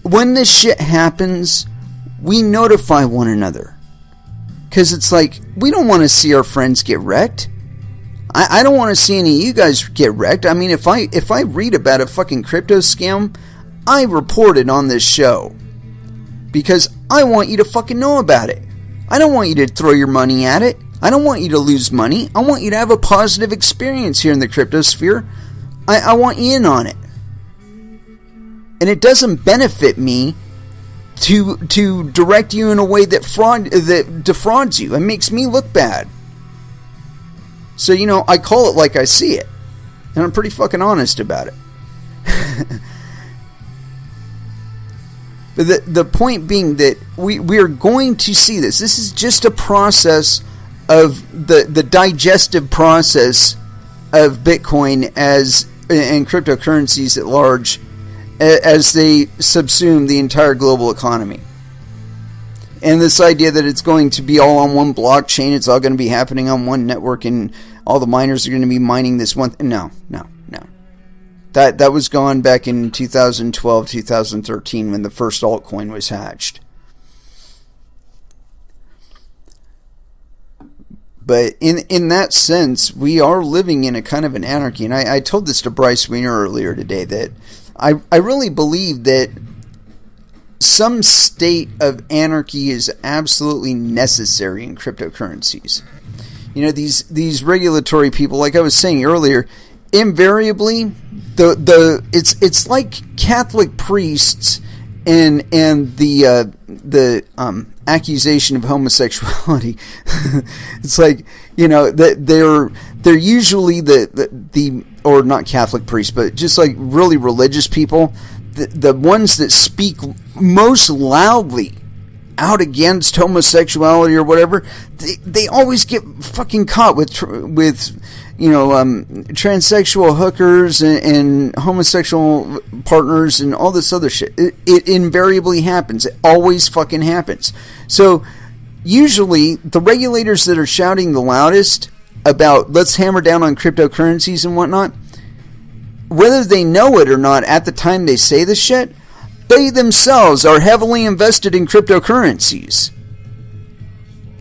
when this shit happens, we notify one another. Because it's like, we don't want to see our friends get wrecked. I don't want to see any of you guys get wrecked. I mean, if I read about a fucking crypto scam, I report it on this show. Because I want you to fucking know about it. I don't want you to throw your money at it. I don't want you to lose money. I want you to have a positive experience here in the crypto sphere. I want you in on it. And it doesn't benefit me to direct you in a way that defrauds you and makes me look bad. So, I call it like I see it. And I'm pretty fucking honest about it. But the point being that we are going to see this. This is just a process of the digestive process of Bitcoin and cryptocurrencies at large as they subsume the entire global economy. And this idea that it's going to be all on one blockchain, it's all going to be happening on one network, and all the miners are going to be mining this one. No. That was gone back in 2012, 2013 when the first altcoin was hatched. But in that sense, we are living in a kind of an anarchy. And I told this to Bryce Wiener earlier today that I really believe that some state of anarchy is absolutely necessary in cryptocurrencies. These regulatory people, like I was saying earlier, invariably it's like Catholic priests and the accusation of homosexuality. It's like, that they're usually the or not Catholic priests, but just like really religious people, the ones that speak most loudly out against homosexuality or whatever, they always get fucking caught with transsexual hookers and homosexual partners and all this other shit. It invariably happens. It always fucking happens. So usually the regulators that are shouting the loudest about let's hammer down on cryptocurrencies and whatnot, whether they know it or not at the time they say this shit, they themselves are heavily invested in cryptocurrencies.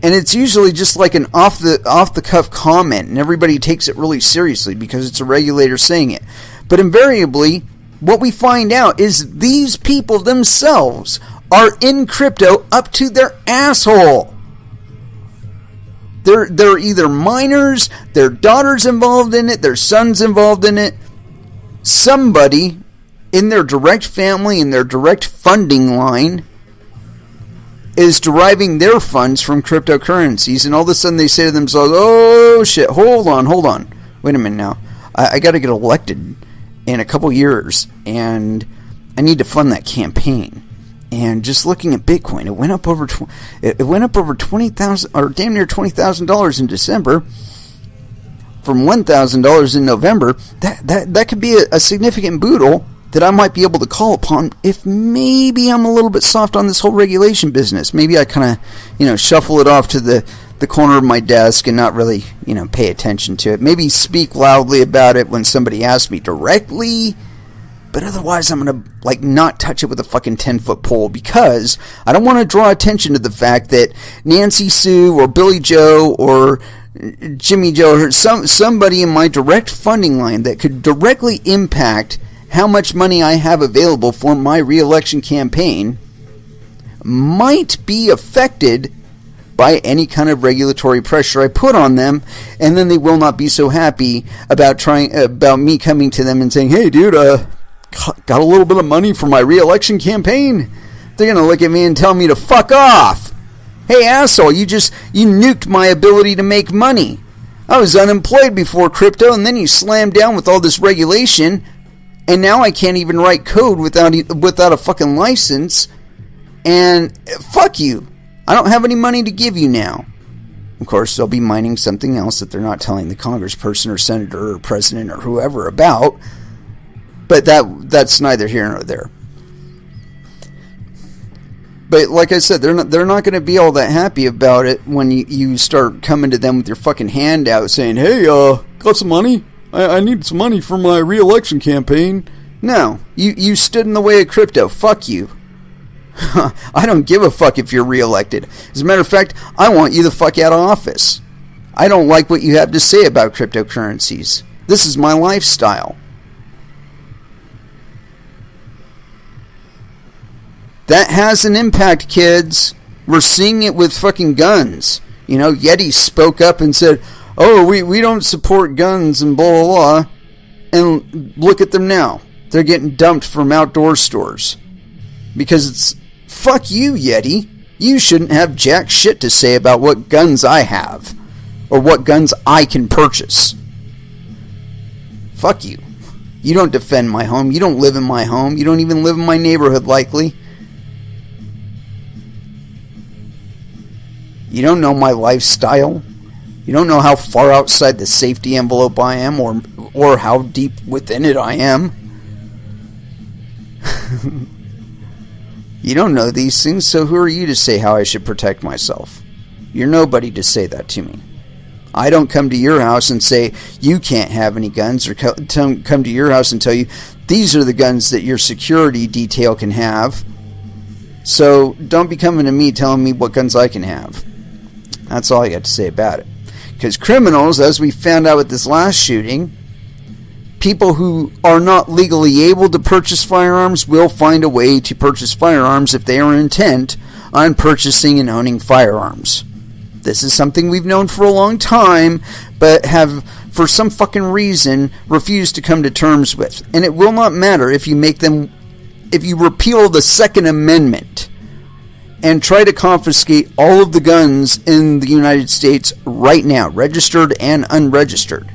And it's usually just like an off the cuff comment, and everybody takes it really seriously because it's a regulator saying it. But invariably, what we find out is these people themselves are in crypto up to their asshole. They're either minors, their daughter's involved in it, their son's involved in it. Somebody in their direct family, in their direct funding line, is deriving their funds from cryptocurrencies, and all of a sudden they say to themselves, oh shit, hold on, wait a minute now, I got to get elected in a couple years, and I need to fund that campaign. And just looking at Bitcoin, it went up over $20,000, or damn near $20,000 in December, from $1,000 in November. That could be a significant boodle that I might be able to call upon if maybe I'm a little bit soft on this whole regulation business. Maybe I kind of, shuffle it off to the corner of my desk and not really, pay attention to it. Maybe speak loudly about it when somebody asks me directly, but otherwise I'm going to, not touch it with a fucking 10-foot pole, because I don't want to draw attention to the fact that Nancy Sue or Billy Joe or Jimmy Joe or somebody in my direct funding line that could directly impact how much money I have available for my re-election campaign might be affected by any kind of regulatory pressure I put on them, and then they will not be so happy about me coming to them and saying, hey dude, got a little bit of money for my re-election campaign? They're going to look at me and tell me to fuck off. Hey asshole, you nuked my ability to make money. I was unemployed before crypto, and then you slammed down with all this regulation, and now I can't even write code without a fucking license. And fuck you. I don't have any money to give you now. Of course, they'll be mining something else that they're not telling the congressperson or senator or president or whoever about. But that's neither here nor there. But like I said, they're not going to be all that happy about it when you start coming to them with your fucking hand out saying, hey, got some money? I need some money for my re-election campaign. No, you stood in the way of crypto. Fuck you. I don't give a fuck if you're re-elected. As a matter of fact, I want you the fuck out of office. I don't like what you have to say about cryptocurrencies. This is my lifestyle. That has an impact, kids. We're seeing it with fucking guns. Yeti spoke up and said, oh, we don't support guns and blah, blah, blah. And look at them now. They're getting dumped from outdoor stores. Because it's, fuck you, Yeti. You shouldn't have jack shit to say about what guns I have. Or what guns I can purchase. Fuck you. You don't defend my home. You don't live in my home. You don't even live in my neighborhood, likely. You don't know my lifestyle. You don't know how far outside the safety envelope I am, or how deep within it I am. You don't know these things, so who are you to say how I should protect myself? You're nobody to say that to me. I don't come to your house and say you can't have any guns, or come to your house and tell you these are the guns that your security detail can have. So don't be coming to me telling me what guns I can have. That's all I got to say about it. Because criminals, as we found out with this last shooting, people who are not legally able to purchase firearms will find a way to purchase firearms if they are intent on purchasing and owning firearms. This is something we've known for a long time, but have, for some fucking reason, refused to come to terms with. And it will not matter if you repeal the Second Amendment and try to confiscate all of the guns in the United States right now, registered and unregistered.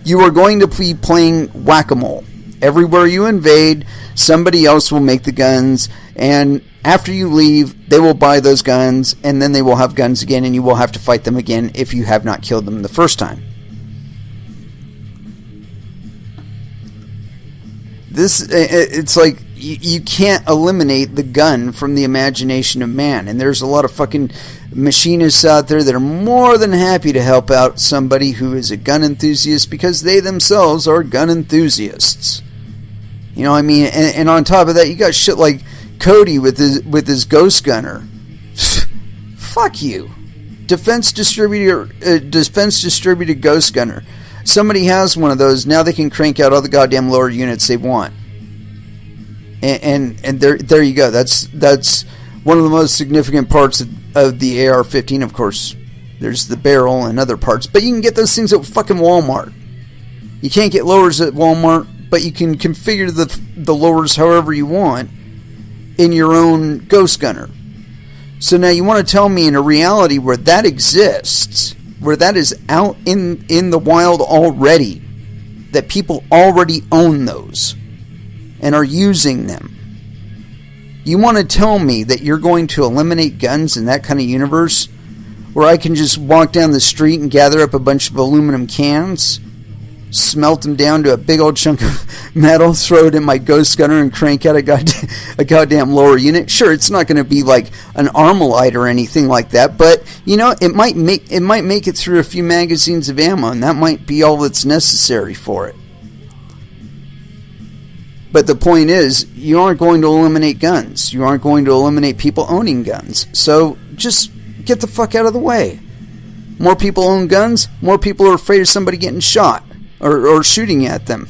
you are going to be playing whack-a-mole. Everywhere you invade, somebody else will make the guns, and after you leave, they will buy those guns, and then they will have guns again, and you will have to fight them again if you have not killed them the first time. It's like you can't eliminate the gun from the imagination of man, and there's a lot of fucking machinists out there that are more than happy to help out somebody who is a gun enthusiast because they themselves are gun enthusiasts. You know what I mean? And on top of that, you got shit like Cody with his ghost gunner. Fuck you. Defense distributed ghost gunner. Somebody has one of those. Now they can crank out all the goddamn lower units they want. And there you go. That's one of the most significant parts of the AR-15. Of course, there's the barrel and other parts, but you can get those things at fucking Walmart. You can't get lowers at Walmart, but you can configure the lowers however you want in your own ghost gunner. So now you want to tell me in a reality where that exists, where that is out in the wild already, that people already own those and are using them. You want to tell me that you're going to eliminate guns in that kind of universe where I can just walk down the street and gather up a bunch of aluminum cans, smelt them down to a big old chunk of metal, throw it in my ghost gunner, and crank out a goddamn lower unit? Sure, it's not going to be like an Armalite or anything like that, but you know, it might make it through a few magazines of ammo, and that might be all that's necessary for it. But the point is, you aren't going to eliminate guns. You aren't going to eliminate people owning guns. So just get the fuck out of the way. More people own guns, more people are afraid of somebody getting shot or shooting at them.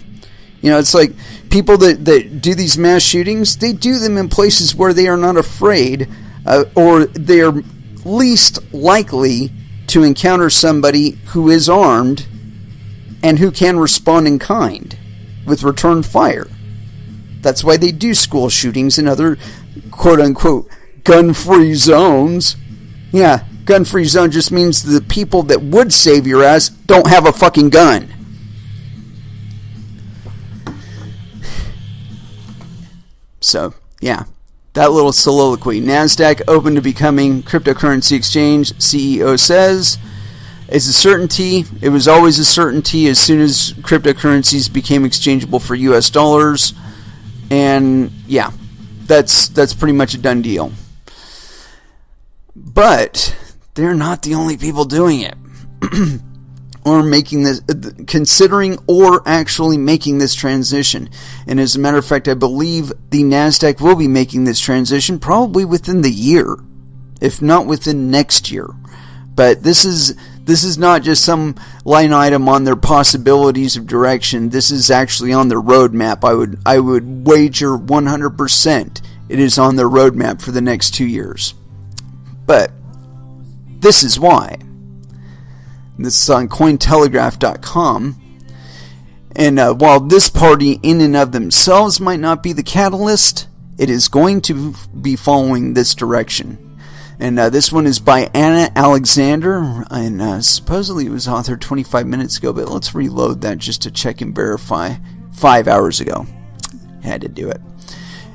You know, it's like people that do these mass shootings, they do them in places where they are not afraid or they are least likely to encounter somebody who is armed and who can respond in kind with return fire. That's why they do school shootings and other quote-unquote gun-free zones. Yeah, gun-free zone just means the people that would save your ass don't have a fucking gun. So, yeah, that little soliloquy. NASDAQ open to becoming cryptocurrency exchange, CEO says. It's a certainty. It was always a certainty as soon as cryptocurrencies became exchangeable for US dollars. And yeah, that's pretty much a done deal. But they're not the only people doing it. Or making this, considering or actually making this transition. And as a matter of fact, I believe the NASDAQ will be making this transition probably within the year, if not within next year. But this is not just some line item on their possibilities of direction. This is actually on their roadmap. I would wager 100% it is on their roadmap for the next 2 years. But this is why. This is on Cointelegraph.com. And while this party in and of themselves might not be the catalyst, it is going to be following this direction. And this one is by Anna Alexander, and supposedly it was authored 25 minutes ago, but let's reload that just to check and verify. 5 hours ago. Had to do it.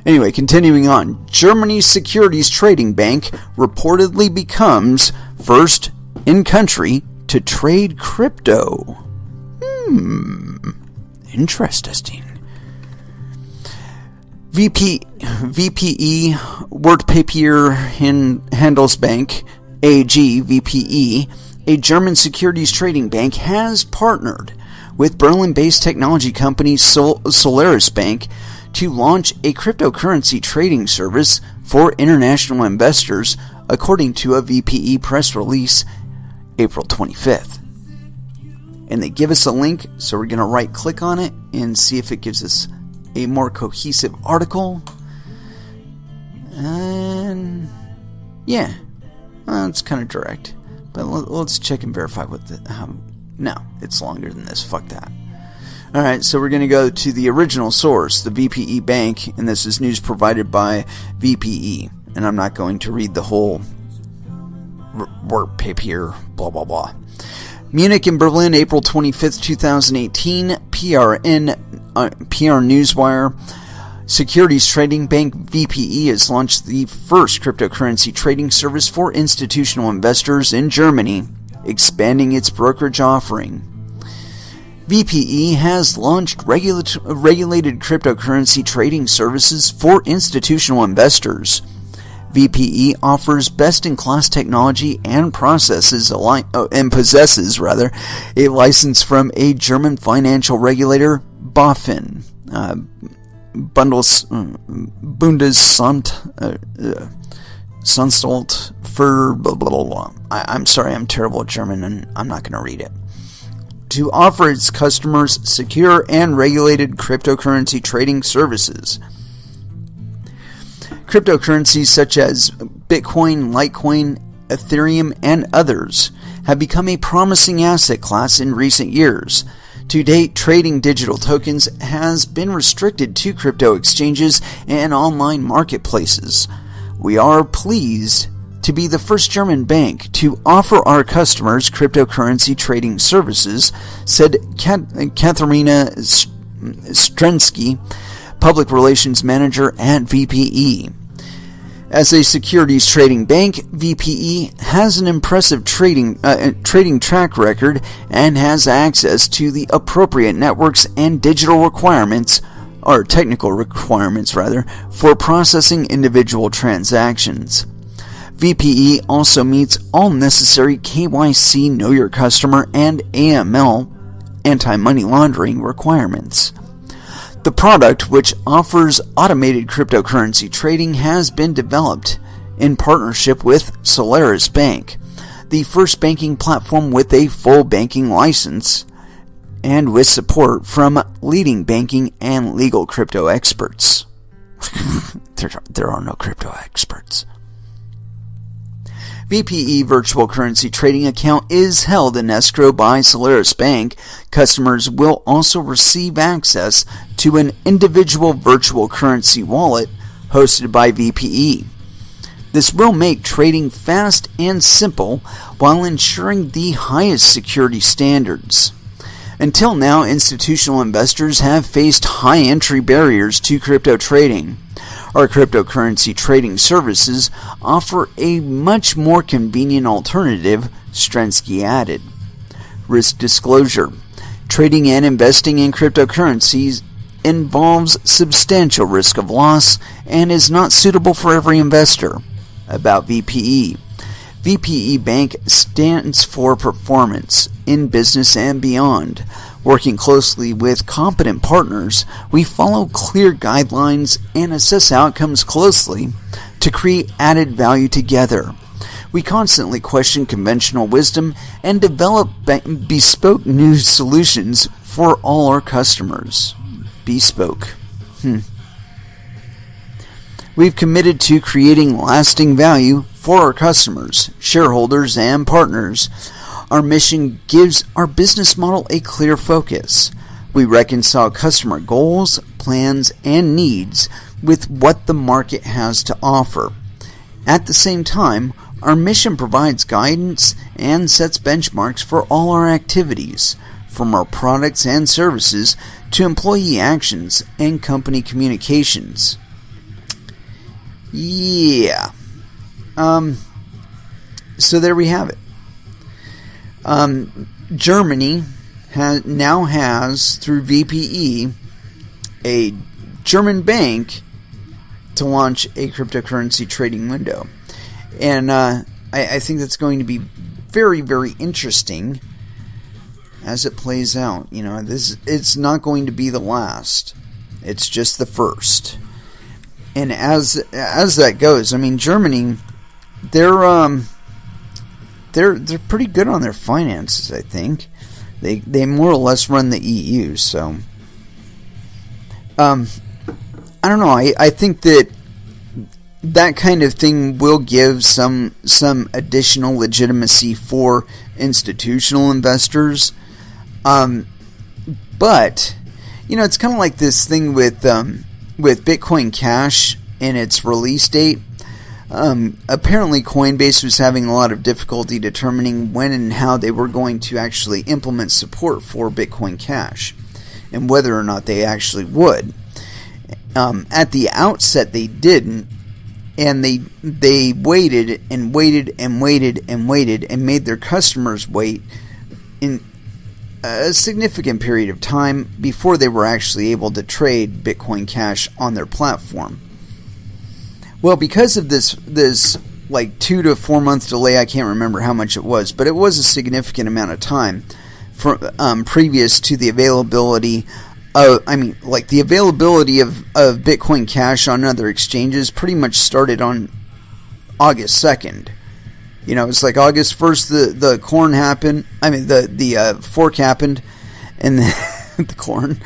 Anyway, continuing on. Germany's securities trading bank reportedly becomes first in country to trade crypto. Interesting. VPE, Wertpapier Handelsbank, AG, VPE, a German securities trading bank, has partnered with Berlin-based technology company Solaris Bank to launch a cryptocurrency trading service for international investors, according to a VPE press release April 25th. And they give us a link, so we're going to right-click on it and see if it gives us a more cohesive article. And yeah, well, it's kind of direct, but let's check and verify what no, it's longer than this. Fuck that. Alright, so we're going to go to the original source, the VPE Bank, and this is news provided by VPE. And I'm not going to read the whole work paper, blah blah blah. Munich and Berlin, April 25th, 2018, PR Newswire. Securities trading bank VPE has launched the first cryptocurrency trading service for institutional investors in Germany, expanding its brokerage offering. VPE has launched regulated cryptocurrency trading services for institutional investors. VPE offers best-in-class technology and possesses a license from a German financial regulator, BaFin, Bundesanstalt für blah blah blah. I'm sorry, I'm terrible at German and I'm not going to read it. To offer its customers secure and regulated cryptocurrency trading services. Cryptocurrencies such as Bitcoin, Litecoin, Ethereum, and others have become a promising asset class in recent years. To date, trading digital tokens has been restricted to crypto exchanges and online marketplaces. We are pleased to be the first German bank to offer our customers cryptocurrency trading services, said Katharina Strensky, Public Relations Manager at VPE. As a securities trading bank, VPE has an impressive trading track record and has access to the appropriate networks and digital requirements, or technical requirements rather, for processing individual transactions. VPE also meets all necessary KYC, Know Your Customer, and AML, anti-money laundering requirements. The product, which offers automated cryptocurrency trading, has been developed in partnership with Solaris Bank, the first banking platform with a full banking license, and with support from leading banking and legal crypto experts. There are no crypto experts. VPE virtual currency trading account is held in escrow by Solaris Bank. Customers will also receive access to an individual virtual currency wallet hosted by VPE. This will make trading fast and simple while ensuring the highest security standards. Until now, institutional investors have faced high entry barriers to crypto trading. Our cryptocurrency trading services offer a much more convenient alternative, Strensky added. Risk disclosure. Trading and investing in cryptocurrencies involves substantial risk of loss and is not suitable for every investor. About VPE. VPE Bank stands for performance in business and beyond. Working closely with competent partners, we follow clear guidelines and assess outcomes closely to create added value together. We constantly question conventional wisdom and develop bespoke new solutions for all our customers. Bespoke. We've committed to creating lasting value for our customers, shareholders, and partners. Our mission gives our business model a clear focus. We reconcile customer goals, plans, and needs with what the market has to offer. At the same time, our mission provides guidance and sets benchmarks for all our activities, from our products and services to employee actions and company communications. Yeah. So there we have it. Germany now has, through VPE, a German bank to launch a cryptocurrency trading window. And I think that's going to be very, very interesting as it plays out. You know, it's not going to be the last. It's just the first. And as that goes, I mean, Germany, they're pretty good on their finances, I think. They more or less run the EU, so I don't know. I think that kind of thing will give some additional legitimacy for institutional investors. But you know, it's kind of like this thing with Bitcoin Cash and its release date. Apparently Coinbase was having a lot of difficulty determining when and how they were going to actually implement support for Bitcoin Cash, and whether or not they actually would. At the outset they didn't, and they waited and waited and waited and waited and made their customers wait in a significant period of time before they were actually able to trade Bitcoin Cash on their platform. Well, because of this like 2 to 4 month delay, I can't remember how much it was, but it was a significant amount of time from previous to the availability of, the availability of Bitcoin Cash on other exchanges pretty much started on August 2nd. You know, it's like August 1st, the corn happened. The fork happened, and then the corn,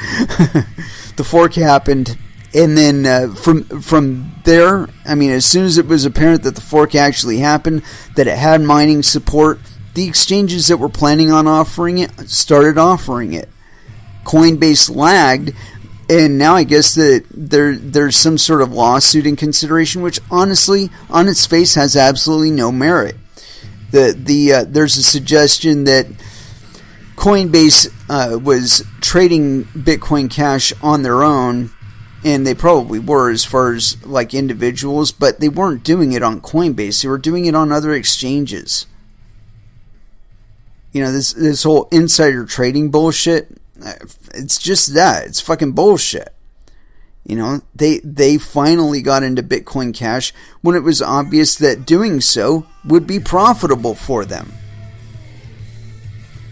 the fork happened, and then from there, as soon as it was apparent that the fork actually happened, that it had mining support, the exchanges that were planning on offering it started offering it. Coinbase lagged, and now I guess that there's some sort of lawsuit in consideration, which honestly, on its face, has absolutely no merit. There's a suggestion that Coinbase was trading Bitcoin Cash on their own, and they probably were as far as like individuals, but they weren't doing it on Coinbase. They were doing it on other exchanges. You know, this whole insider trading bullshit, it's just that. It's fucking bullshit. You know, they finally got into Bitcoin Cash when it was obvious that doing so would be profitable for them.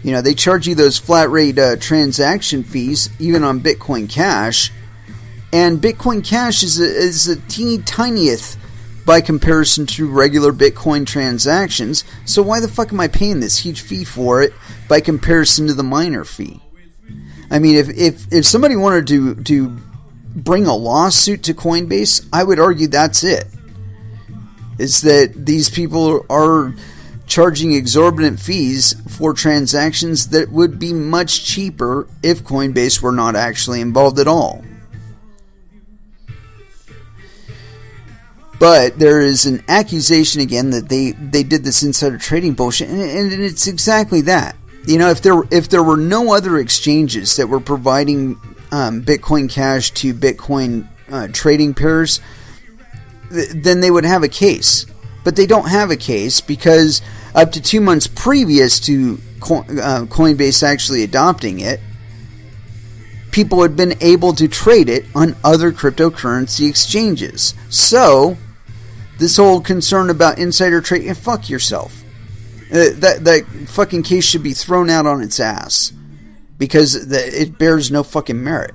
You know, they charge you those flat rate transaction fees even on Bitcoin Cash, and Bitcoin Cash is a teeny tinieth by comparison to regular Bitcoin transactions. So why the fuck am I paying this huge fee for it by comparison to the miner fee? If somebody wanted to bring a lawsuit to Coinbase, I would argue that's it. Is that these people are charging exorbitant fees for transactions that would be much cheaper if Coinbase were not actually involved at all. But there is an accusation again that they did this insider trading bullshit, and it's exactly that. You know, if there were no other exchanges that were providing Bitcoin Cash to Bitcoin trading pairs, then they would have a case. But they don't have a case because up to 2 months previous to Coinbase actually adopting it, people had been able to trade it on other cryptocurrency exchanges. So, this whole concern about insider trading, fuck yourself. That fucking case should be thrown out on its ass because it bears no fucking merit.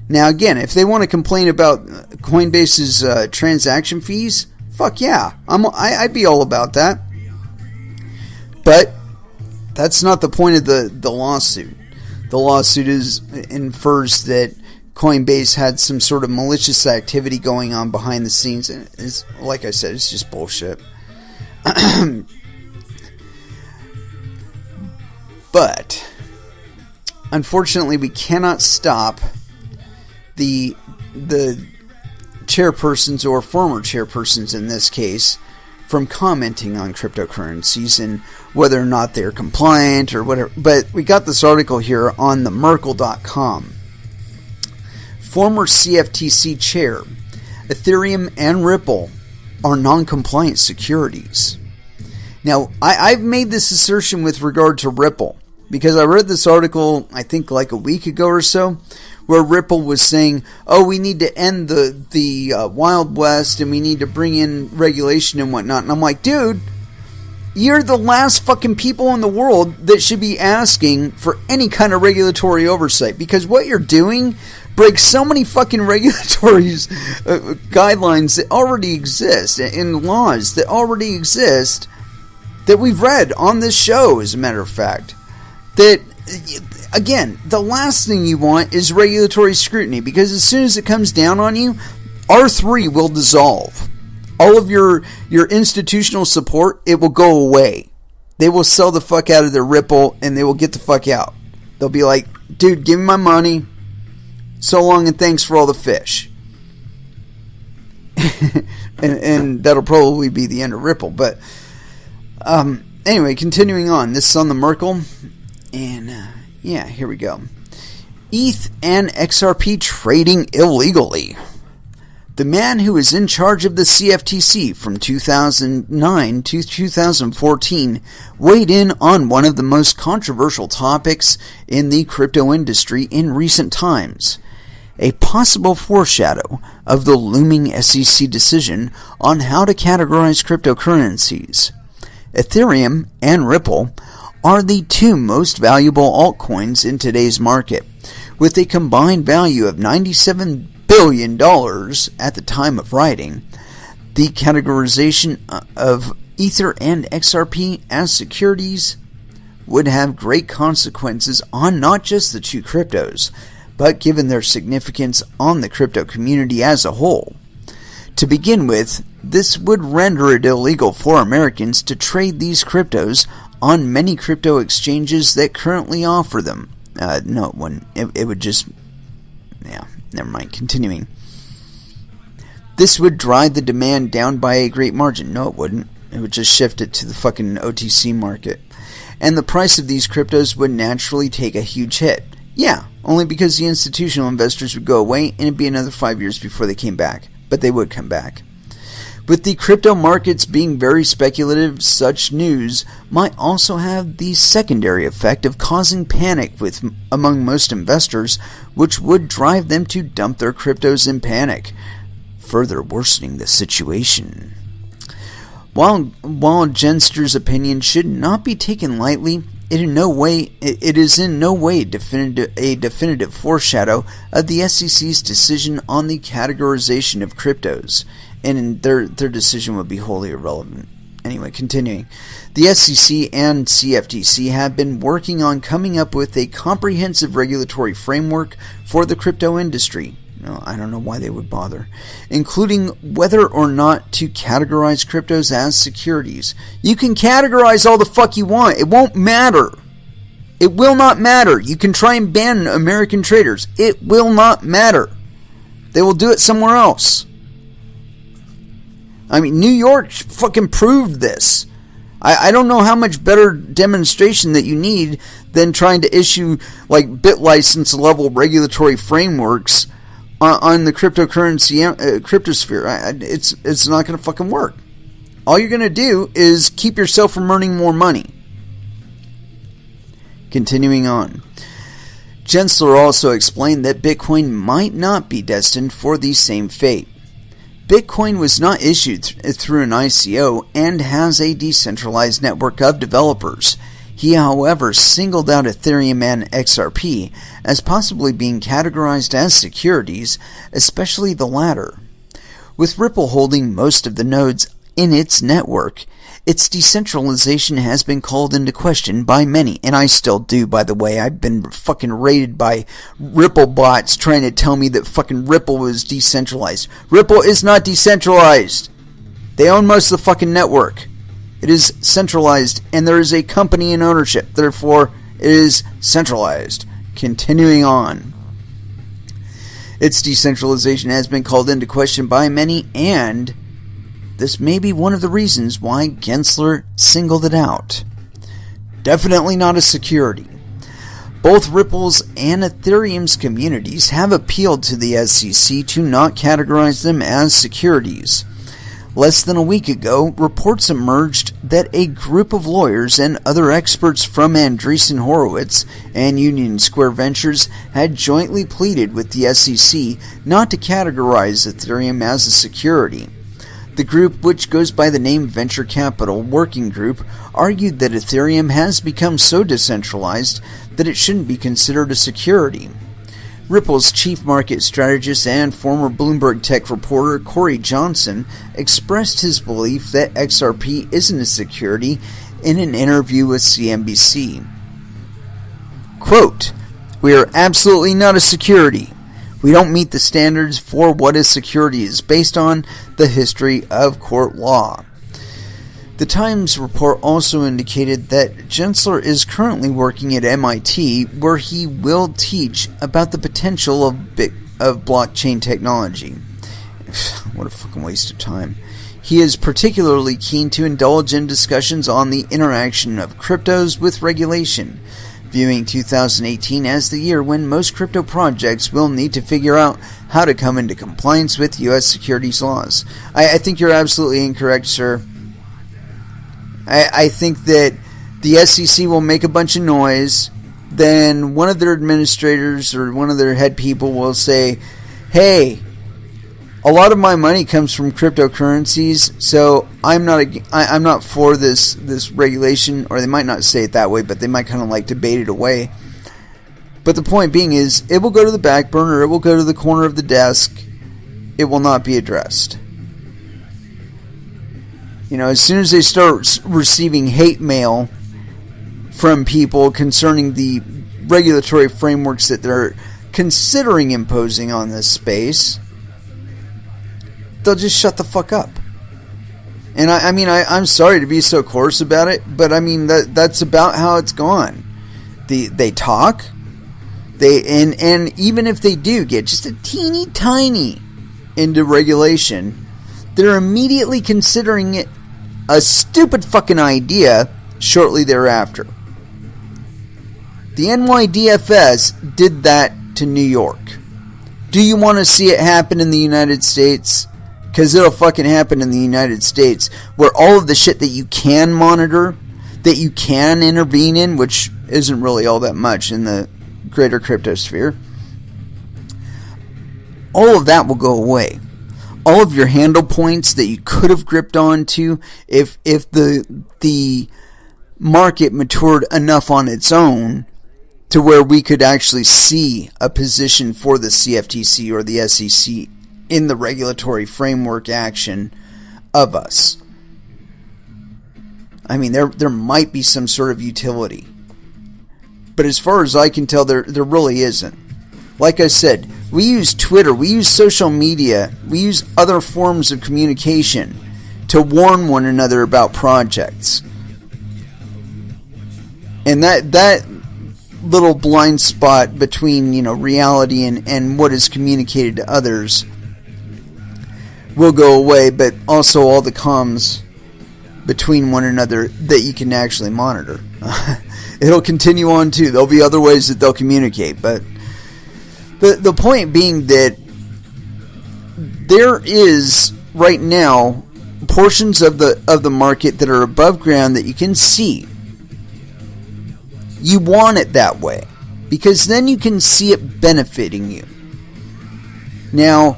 Now again, if they want to complain about Coinbase's transaction fees, fuck yeah, I'd be all about that. But that's not the point of the lawsuit. The lawsuit infers that Coinbase had some sort of malicious activity going on behind the scenes, and it's, like I said, it's just bullshit. But unfortunately, we cannot stop the chairpersons or former chairpersons in this case from commenting on cryptocurrencies and whether or not they're compliant or whatever. But we got this article here on the Merkle.com. Former CFTC chair, Ethereum and Ripple are non-compliant securities. Now, I've made this assertion with regard to Ripple because I read this article, I think like a week ago or so, where Ripple was saying, oh, we need to end the Wild West and we need to bring in regulation and whatnot. And I'm like, dude, you're the last fucking people in the world that should be asking for any kind of regulatory oversight, because what you're doing breaks so many fucking regulatory guidelines that already exist and laws that already exist that we've read on this show, as a matter of fact. That, again, the last thing you want is regulatory scrutiny, because as soon as it comes down on you, R3 will dissolve. All of your institutional support, it will go away. They will sell the fuck out of their Ripple, and they will get the fuck out. They'll be like, dude, give me my money. So long and thanks for all the fish. and that'll probably be the end of Ripple. But anyway, continuing on. This is on the Merkle. And yeah, here we go. ETH and XRP trading illegally. The man who was in charge of the CFTC from 2009 to 2014 weighed in on one of the most controversial topics in the crypto industry in recent times, a possible foreshadow of the looming SEC decision on how to categorize cryptocurrencies. Ethereum and Ripple are the two most valuable altcoins in today's market, with a combined value of $97 billion at the time of writing. The categorization of Ether and XRP as securities would have great consequences on not just the two cryptos, but given their significance on the crypto community as a whole. To begin with, this would render it illegal for Americans to trade these cryptos on many crypto exchanges that currently offer them. No, it wouldn't. It would just... Yeah, never mind. Continuing. This would drive the demand down by a great margin. No, it wouldn't. It would just shift it to the fucking OTC market. And the price of these cryptos would naturally take a huge hit. Yeah, only because the institutional investors would go away and it'd be another 5 years before they came back. But they would come back. With the crypto markets being very speculative, such news might also have the secondary effect of causing panic among most investors, which would drive them to dump their cryptos in panic, further worsening the situation. While Genster's opinion should not be taken lightly, it is in no way a definitive foreshadow of the SEC's decision on the categorization of cryptos, and their decision would be wholly irrelevant. Anyway, continuing. The SEC and CFTC have been working on coming up with a comprehensive regulatory framework for the crypto industry. No, I don't know why they would bother. Including whether or not to categorize cryptos as securities. You can categorize all the fuck you want. It won't matter. It will not matter. You can try and ban American traders. It will not matter. They will do it somewhere else. I mean, New York fucking proved this. I don't know how much better demonstration that you need than trying to issue like bit license level regulatory frameworks on the cryptocurrency cryptosphere. It's not going to fucking work. All you're going to do is keep yourself from earning more money. Continuing on. Gensler also explained that Bitcoin might not be destined for the same fate. Bitcoin was not issued through an ICO and has a decentralized network of developers. He, however, singled out Ethereum and XRP as possibly being categorized as securities, especially the latter. With Ripple holding most of the nodes in its network, its decentralization has been called into question by many, and I still do, by the way. I've been fucking raided by Ripple bots trying to tell me that fucking Ripple was decentralized. Ripple is not decentralized. They own most of the fucking network. It is centralized, and there is a company in ownership. Therefore, it is centralized. Continuing on. Its decentralization has been called into question by many, and this may be one of the reasons why Gensler singled it out. Definitely not a security. Both Ripple's and Ethereum's communities have appealed to the SEC to not categorize them as securities. Less than a week ago, reports emerged that a group of lawyers and other experts from Andreessen Horowitz and Union Square Ventures had jointly pleaded with the SEC not to categorize Ethereum as a security. The group, which goes by the name Venture Capital Working Group, argued that Ethereum has become so decentralized that it shouldn't be considered a security. Ripple's chief market strategist and former Bloomberg tech reporter Corey Johnson expressed his belief that XRP isn't a security in an interview with CNBC. Quote, "We are absolutely not a security. We don't meet the standards for what a security is based on the history of court law." The Times report also indicated that Gensler is currently working at MIT, where he will teach about the potential of blockchain technology. what a fucking waste of time. He is particularly keen to indulge in discussions on the interaction of cryptos with regulation, viewing 2018 as the year when most crypto projects will need to figure out how to come into compliance with U.S. securities laws. I think you're absolutely incorrect, sir. I think that the SEC will make a bunch of noise, then one of their administrators or one of their head people will say, hey, a lot of my money comes from cryptocurrencies, so I'm not for this regulation. Or they might not say it that way, but they might kind of like debate it away. But the point being is, it will go to the back burner, it will go to the corner of the desk, it will not be addressed. As soon as they start receiving hate mail from people concerning the regulatory frameworks that they're considering imposing on this space, they'll just shut the fuck up. And I'm sorry to be so coarse about it, but that's about how it's gone. They talk, and even if they do get just a teeny tiny into regulation, they're immediately considering it a stupid fucking idea shortly thereafter. The NYDFS did that to New York. Do you want to see it happen in the United States? Because it'll fucking happen in the United States, where all of the shit that you can monitor, that you can intervene in, which isn't really all that much in the greater cryptosphere, all of that will go away. All of your handle points that you could have gripped onto if the market matured enough on its own to where we could actually see a position for the CFTC or the SEC in the regulatory framework action of us. There might be some sort of utility. But as far as I can tell, there really isn't. Like I said, we use Twitter, we use social media, we use other forms of communication to warn one another about projects. And that little blind spot between, reality and what is communicated to others will go away, but also all the comms between one another that you can actually monitor. It'll continue on too. There'll be other ways that they'll communicate, but the point being that there is right now portions of the market that are above ground that you can see. You want it that way, because then you can see it benefiting you. Now,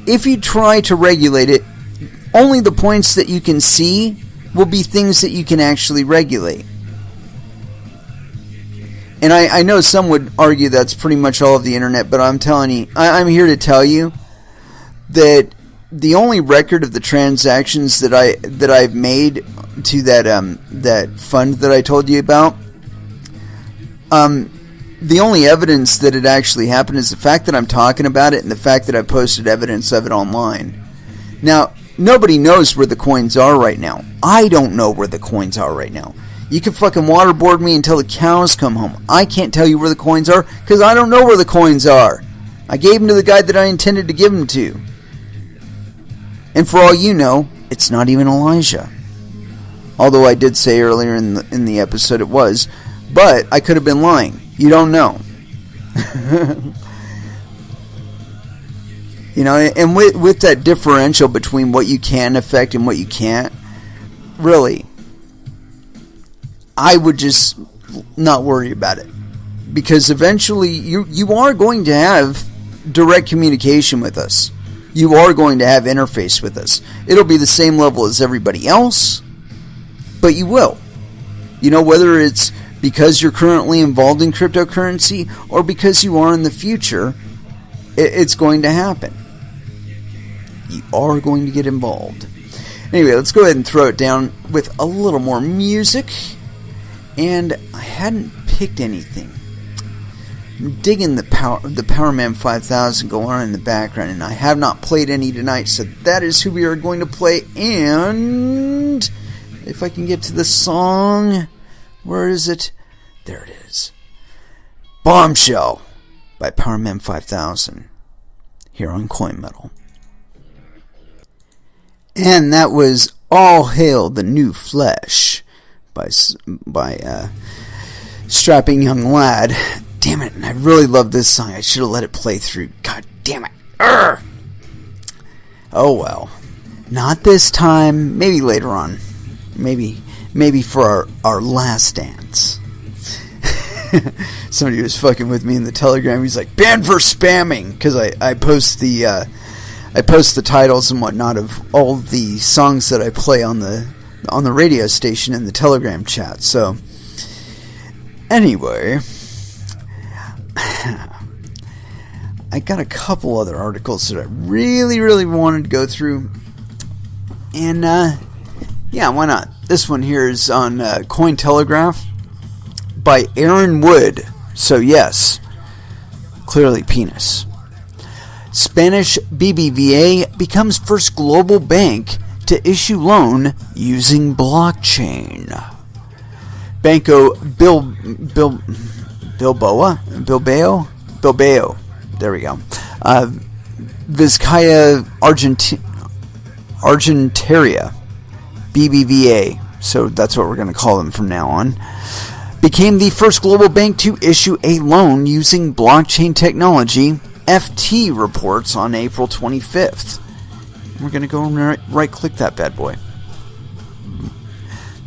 if you try to regulate it, only the points that you can see will be things that you can actually regulate. And I know some would argue that's pretty much all of the internet, but I'm telling you, I'm here to tell you that the only record of the transactions that I've made to that fund that I told you about, the only evidence that it actually happened is the fact that I'm talking about it and the fact that I posted evidence of it online. Now, nobody knows where the coins are right now. I don't know where the coins are right now. You can fucking waterboard me until the cows come home. I can't tell you where the coins are because I don't know where the coins are. I gave them to the guy that I intended to give them to. And for all you know, it's not even Elijah. Although I did say earlier in the episode it was. But I could have been lying. You don't know. And with that differential between what you can affect and what you can't, really, I would just not worry about it. Because eventually you are going to have direct communication with us. You are going to have interface with us. It'll be the same level as everybody else, but you will. Whether it's because you're currently involved in cryptocurrency or because you are in the future, it's going to happen. You are going to get involved. Anyway, let's go ahead and throw it down with a little more music. And I hadn't picked anything. I'm digging the Powerman 5000 going on in the background, and I have not played any tonight, so that is who we are going to play. And if I can get to the song, where is it? There it is. Bombshell by Powerman 5000 here on Coin Metal. And that was All Hail the New Flesh by Strapping Young Lad. Damn it, I really love this song. I should have let it play through. God damn it. Urgh! Oh well. Not this time. Maybe later on. Maybe for our last dance. Somebody was fucking with me in the Telegram. He's like, banned for spamming, because I post the titles and whatnot of all the songs that I play on the radio station in the Telegram chat. So anyway, I got a couple other articles that I really wanted to go through, and yeah, why not? This one here is on Cointelegraph by Aaron Wood. So yes, clearly penis. Spanish BBVA becomes first global bank to issue loan using blockchain. Banco Bilbao. There we go. Vizcaya Argentaria, BBVA. So that's what we're going to call them from now on. Became the first global bank to issue a loan using blockchain technology. FT reports on April 25th. We're going to go and right-click that bad boy.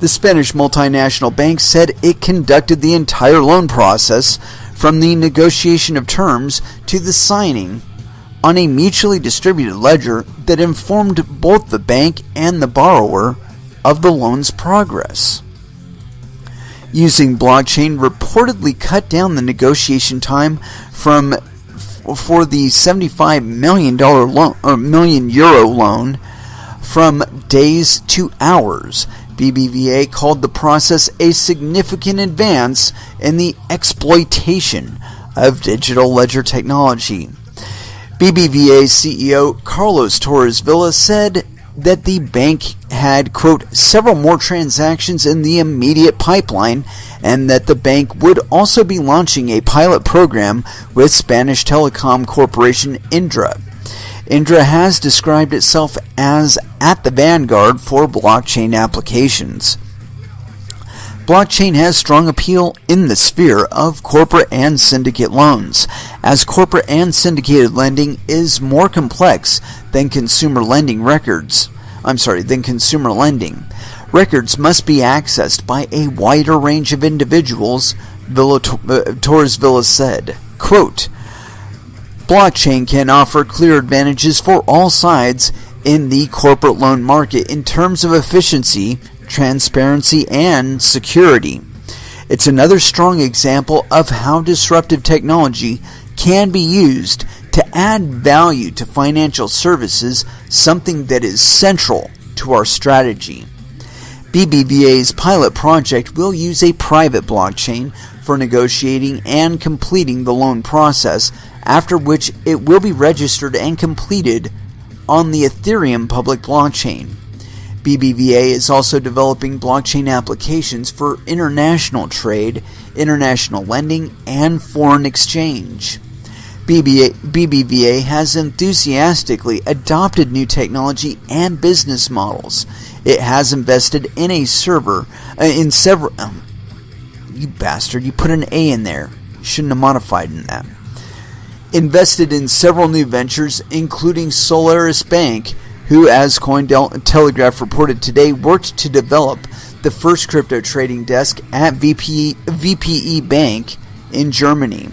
The Spanish multinational bank said it conducted the entire loan process from the negotiation of terms to the signing on a mutually distributed ledger that informed both the bank and the borrower of the loan's progress. Using blockchain reportedly cut down the negotiation time for the $75 million euro loan from days to hours. BBVA called the process a significant advance in the exploitation of digital ledger technology. BBVA CEO Carlos Torres Villa said that the bank had, quote, several more transactions in the immediate pipeline, and that the bank would also be launching a pilot program with Spanish telecom corporation Indra. Indra has described itself as at the vanguard for blockchain applications. Blockchain has strong appeal in the sphere of corporate and syndicate loans, as corporate and syndicated lending is more complex than consumer lending. Records must be accessed by a wider range of individuals, Torres Villa said. Quote, blockchain can offer clear advantages for all sides in the corporate loan market in terms of efficiency, transparency, and security. It's another strong example of how disruptive technology can be used to add value to financial services, something that is central to our strategy. BBVA's pilot project will use a private blockchain for negotiating and completing the loan process, after which it will be registered and completed on the Ethereum public blockchain. BBVA is also developing blockchain applications for international trade, international lending, and foreign exchange. BBVA has enthusiastically adopted new technology and business models. It has invested in several... you bastard, you put an A in there. Shouldn't have modified in that. Invested in several new ventures, including Solaris Bank, who, as Cointelegraph reported today, worked to develop the first crypto trading desk at VPE Bank in Germany.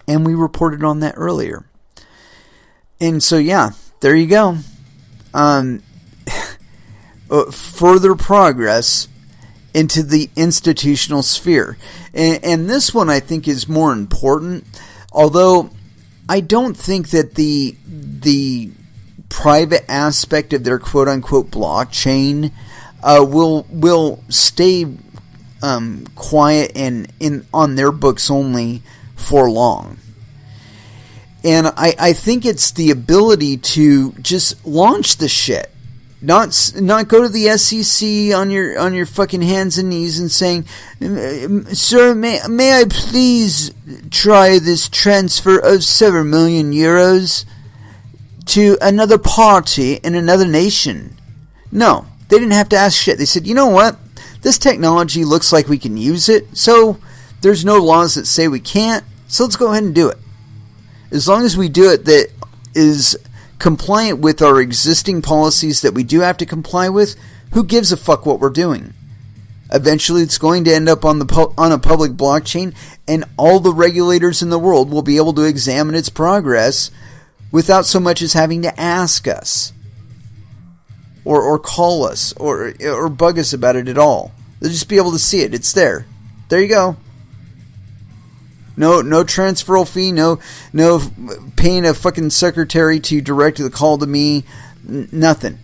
And we reported on that earlier. And so, yeah, there you go. Further progress into the institutional sphere. And this one, I think, is more important. Although, I don't think that the private aspect of their quote-unquote blockchain will stay quiet and on their books only for long. And I think it's the ability to just launch the shit. Not go to the SEC on your fucking hands and knees and saying, sir, may I please try this transfer of several million euros to another party in another nation? No, they didn't have to ask shit. They said, you know what? This technology looks like we can use it, so there's no laws that say we can't, so let's go ahead and do it. As long as we do it that is compliant with our existing policies that we do have to comply with, who gives a fuck what we're doing? Eventually, it's going to end up on a public blockchain, and all the regulators in the world will be able to examine its progress without so much as having to ask us or call us or bug us about it at all. They'll just be able to see it. It's there. There you go. No transfer fee. No paying a fucking secretary to direct the call to me. Nothing.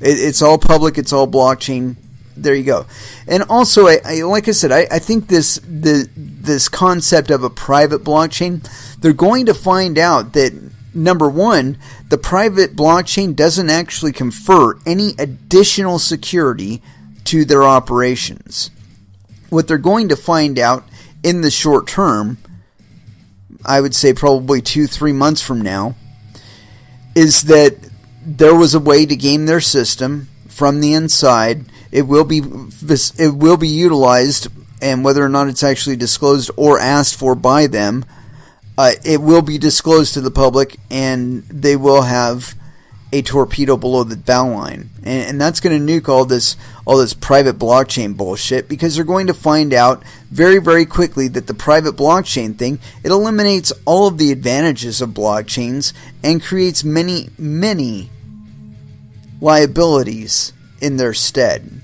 It's all public. It's all blockchain. There you go. And also, like I said, I think this concept of a private blockchain, they're going to find out that, number one, the private blockchain doesn't actually confer any additional security to their operations. What they're going to find out in the short term, I would say probably 2-3 months from now, is that there was a way to game their system from the inside. It will be utilized, and whether or not it's actually disclosed or asked for by them, it will be disclosed to the public, and they will have a torpedo below the bow line, and that's going to nuke all this private blockchain bullshit, because they're going to find out very, very quickly that the private blockchain thing, it eliminates all of the advantages of blockchains and creates many, many liabilities in their stead.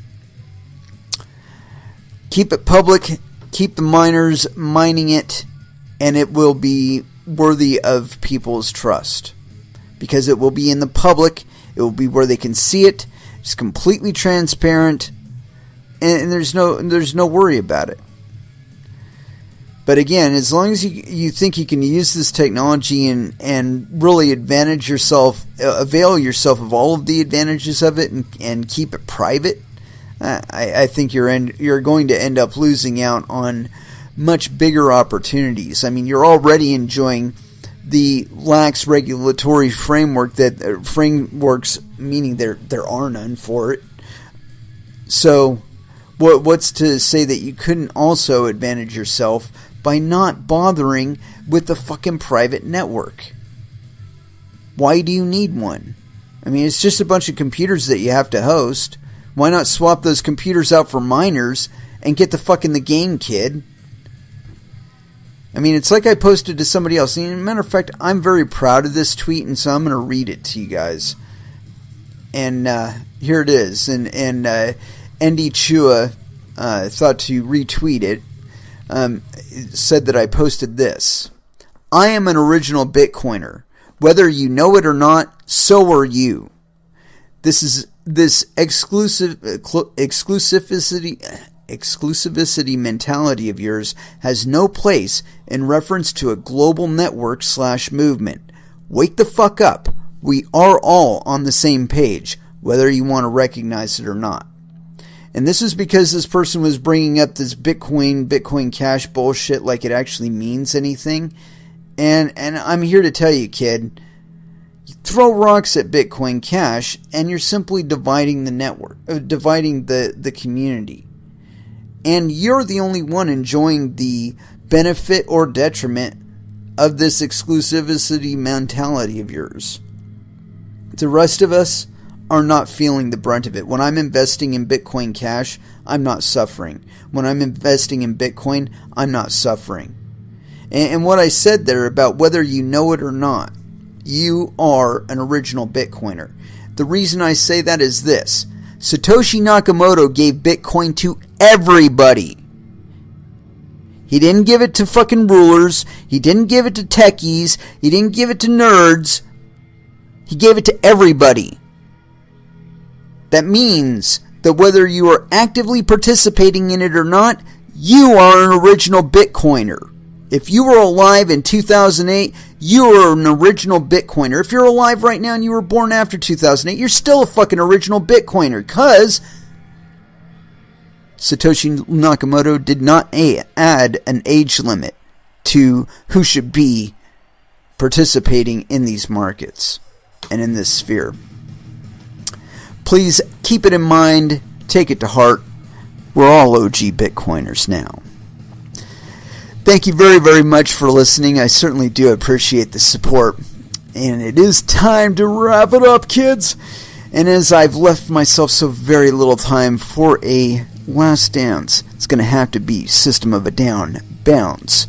Keep it public, keep the miners mining it, and it will be worthy of people's trust. Because it will be in the public, it will be where they can see it, it's completely transparent, and there's no worry about it. But again, as long as you think you can use this technology and really avail yourself of all of the advantages of it and keep it private, I think you're going to end up losing out on much bigger opportunities. I mean, you're already enjoying the lax regulatory frameworks, meaning there are none for it. So, what's to say that you couldn't also advantage yourself by not bothering with the fucking private network? Why do you need one? I mean, it's just a bunch of computers that you have to host. Why not swap those computers out for miners and get the fuck in the game, kid? I mean, it's like I posted to somebody else. As a matter of fact, I'm very proud of this tweet, and so I'm going to read it to you guys. And here it is. And Andy Chua thought to retweet it. Said that I posted this. I am an original Bitcoiner. Whether you know it or not, so are you. This exclusivity mentality of yours has no place in reference to a global network / movement. Wake the fuck up. We are all on the same page, whether you want to recognize it or not. And this is because this person was bringing up this Bitcoin Cash bullshit like it actually means anything. And I'm here to tell you, kid, throw rocks at Bitcoin Cash and you're simply dividing the network, dividing the community. And you're the only one enjoying the benefit or detriment of this exclusivity mentality of yours. The rest of us are not feeling the brunt of it. When I'm investing in Bitcoin Cash, I'm not suffering. When I'm investing in Bitcoin, I'm not suffering. And what I said there about whether you know it or not, you are an original Bitcoiner. The reason I say that is this. Satoshi Nakamoto gave Bitcoin to everybody. He didn't give it to fucking rulers. He didn't give it to techies. He didn't give it to nerds. He gave it to everybody. That means that whether you are actively participating in it or not, you are an original Bitcoiner. If you were alive in 2008, you are an original Bitcoiner. If you're alive right now and you were born after 2008, you're still a fucking original Bitcoiner, because Satoshi Nakamoto did not add an age limit to who should be participating in these markets and in this sphere. Please keep it in mind. Take it to heart. We're all OG Bitcoiners now. Thank you very, very much for listening. I certainly do appreciate the support. And it is time to wrap it up, kids. And as I've left myself so very little time for a last dance, it's going to have to be System of a Down bounce.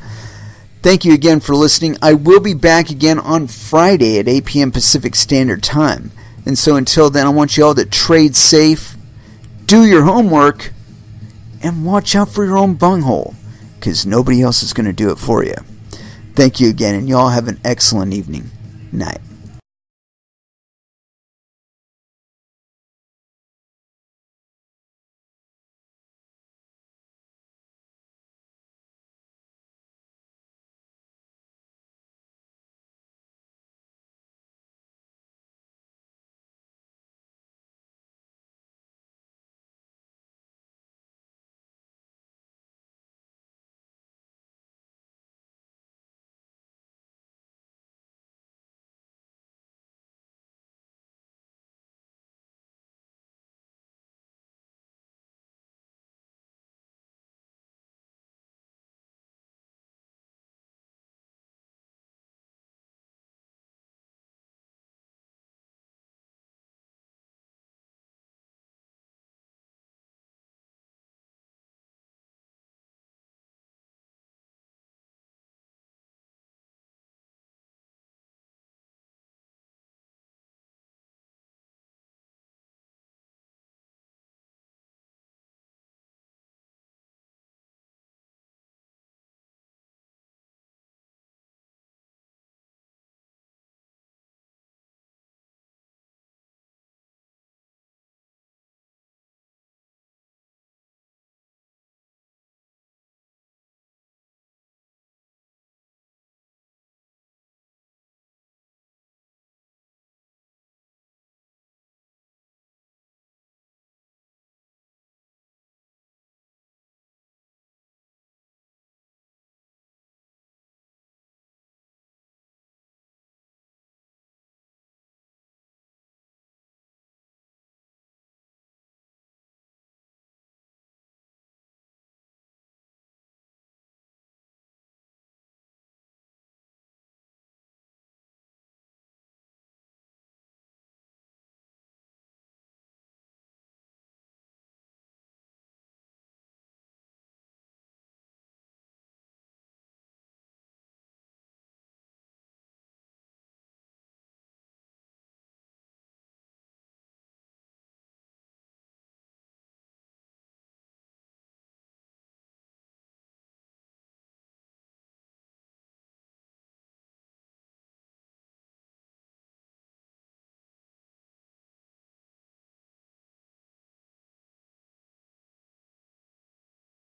Thank you again for listening. I will be back again on Friday at 8 p.m. Pacific Standard Time. And so until then, I want you all to trade safe, do your homework, and watch out for your own bunghole, because nobody else is going to do it for you. Thank you again, and you all have an excellent evening. Night.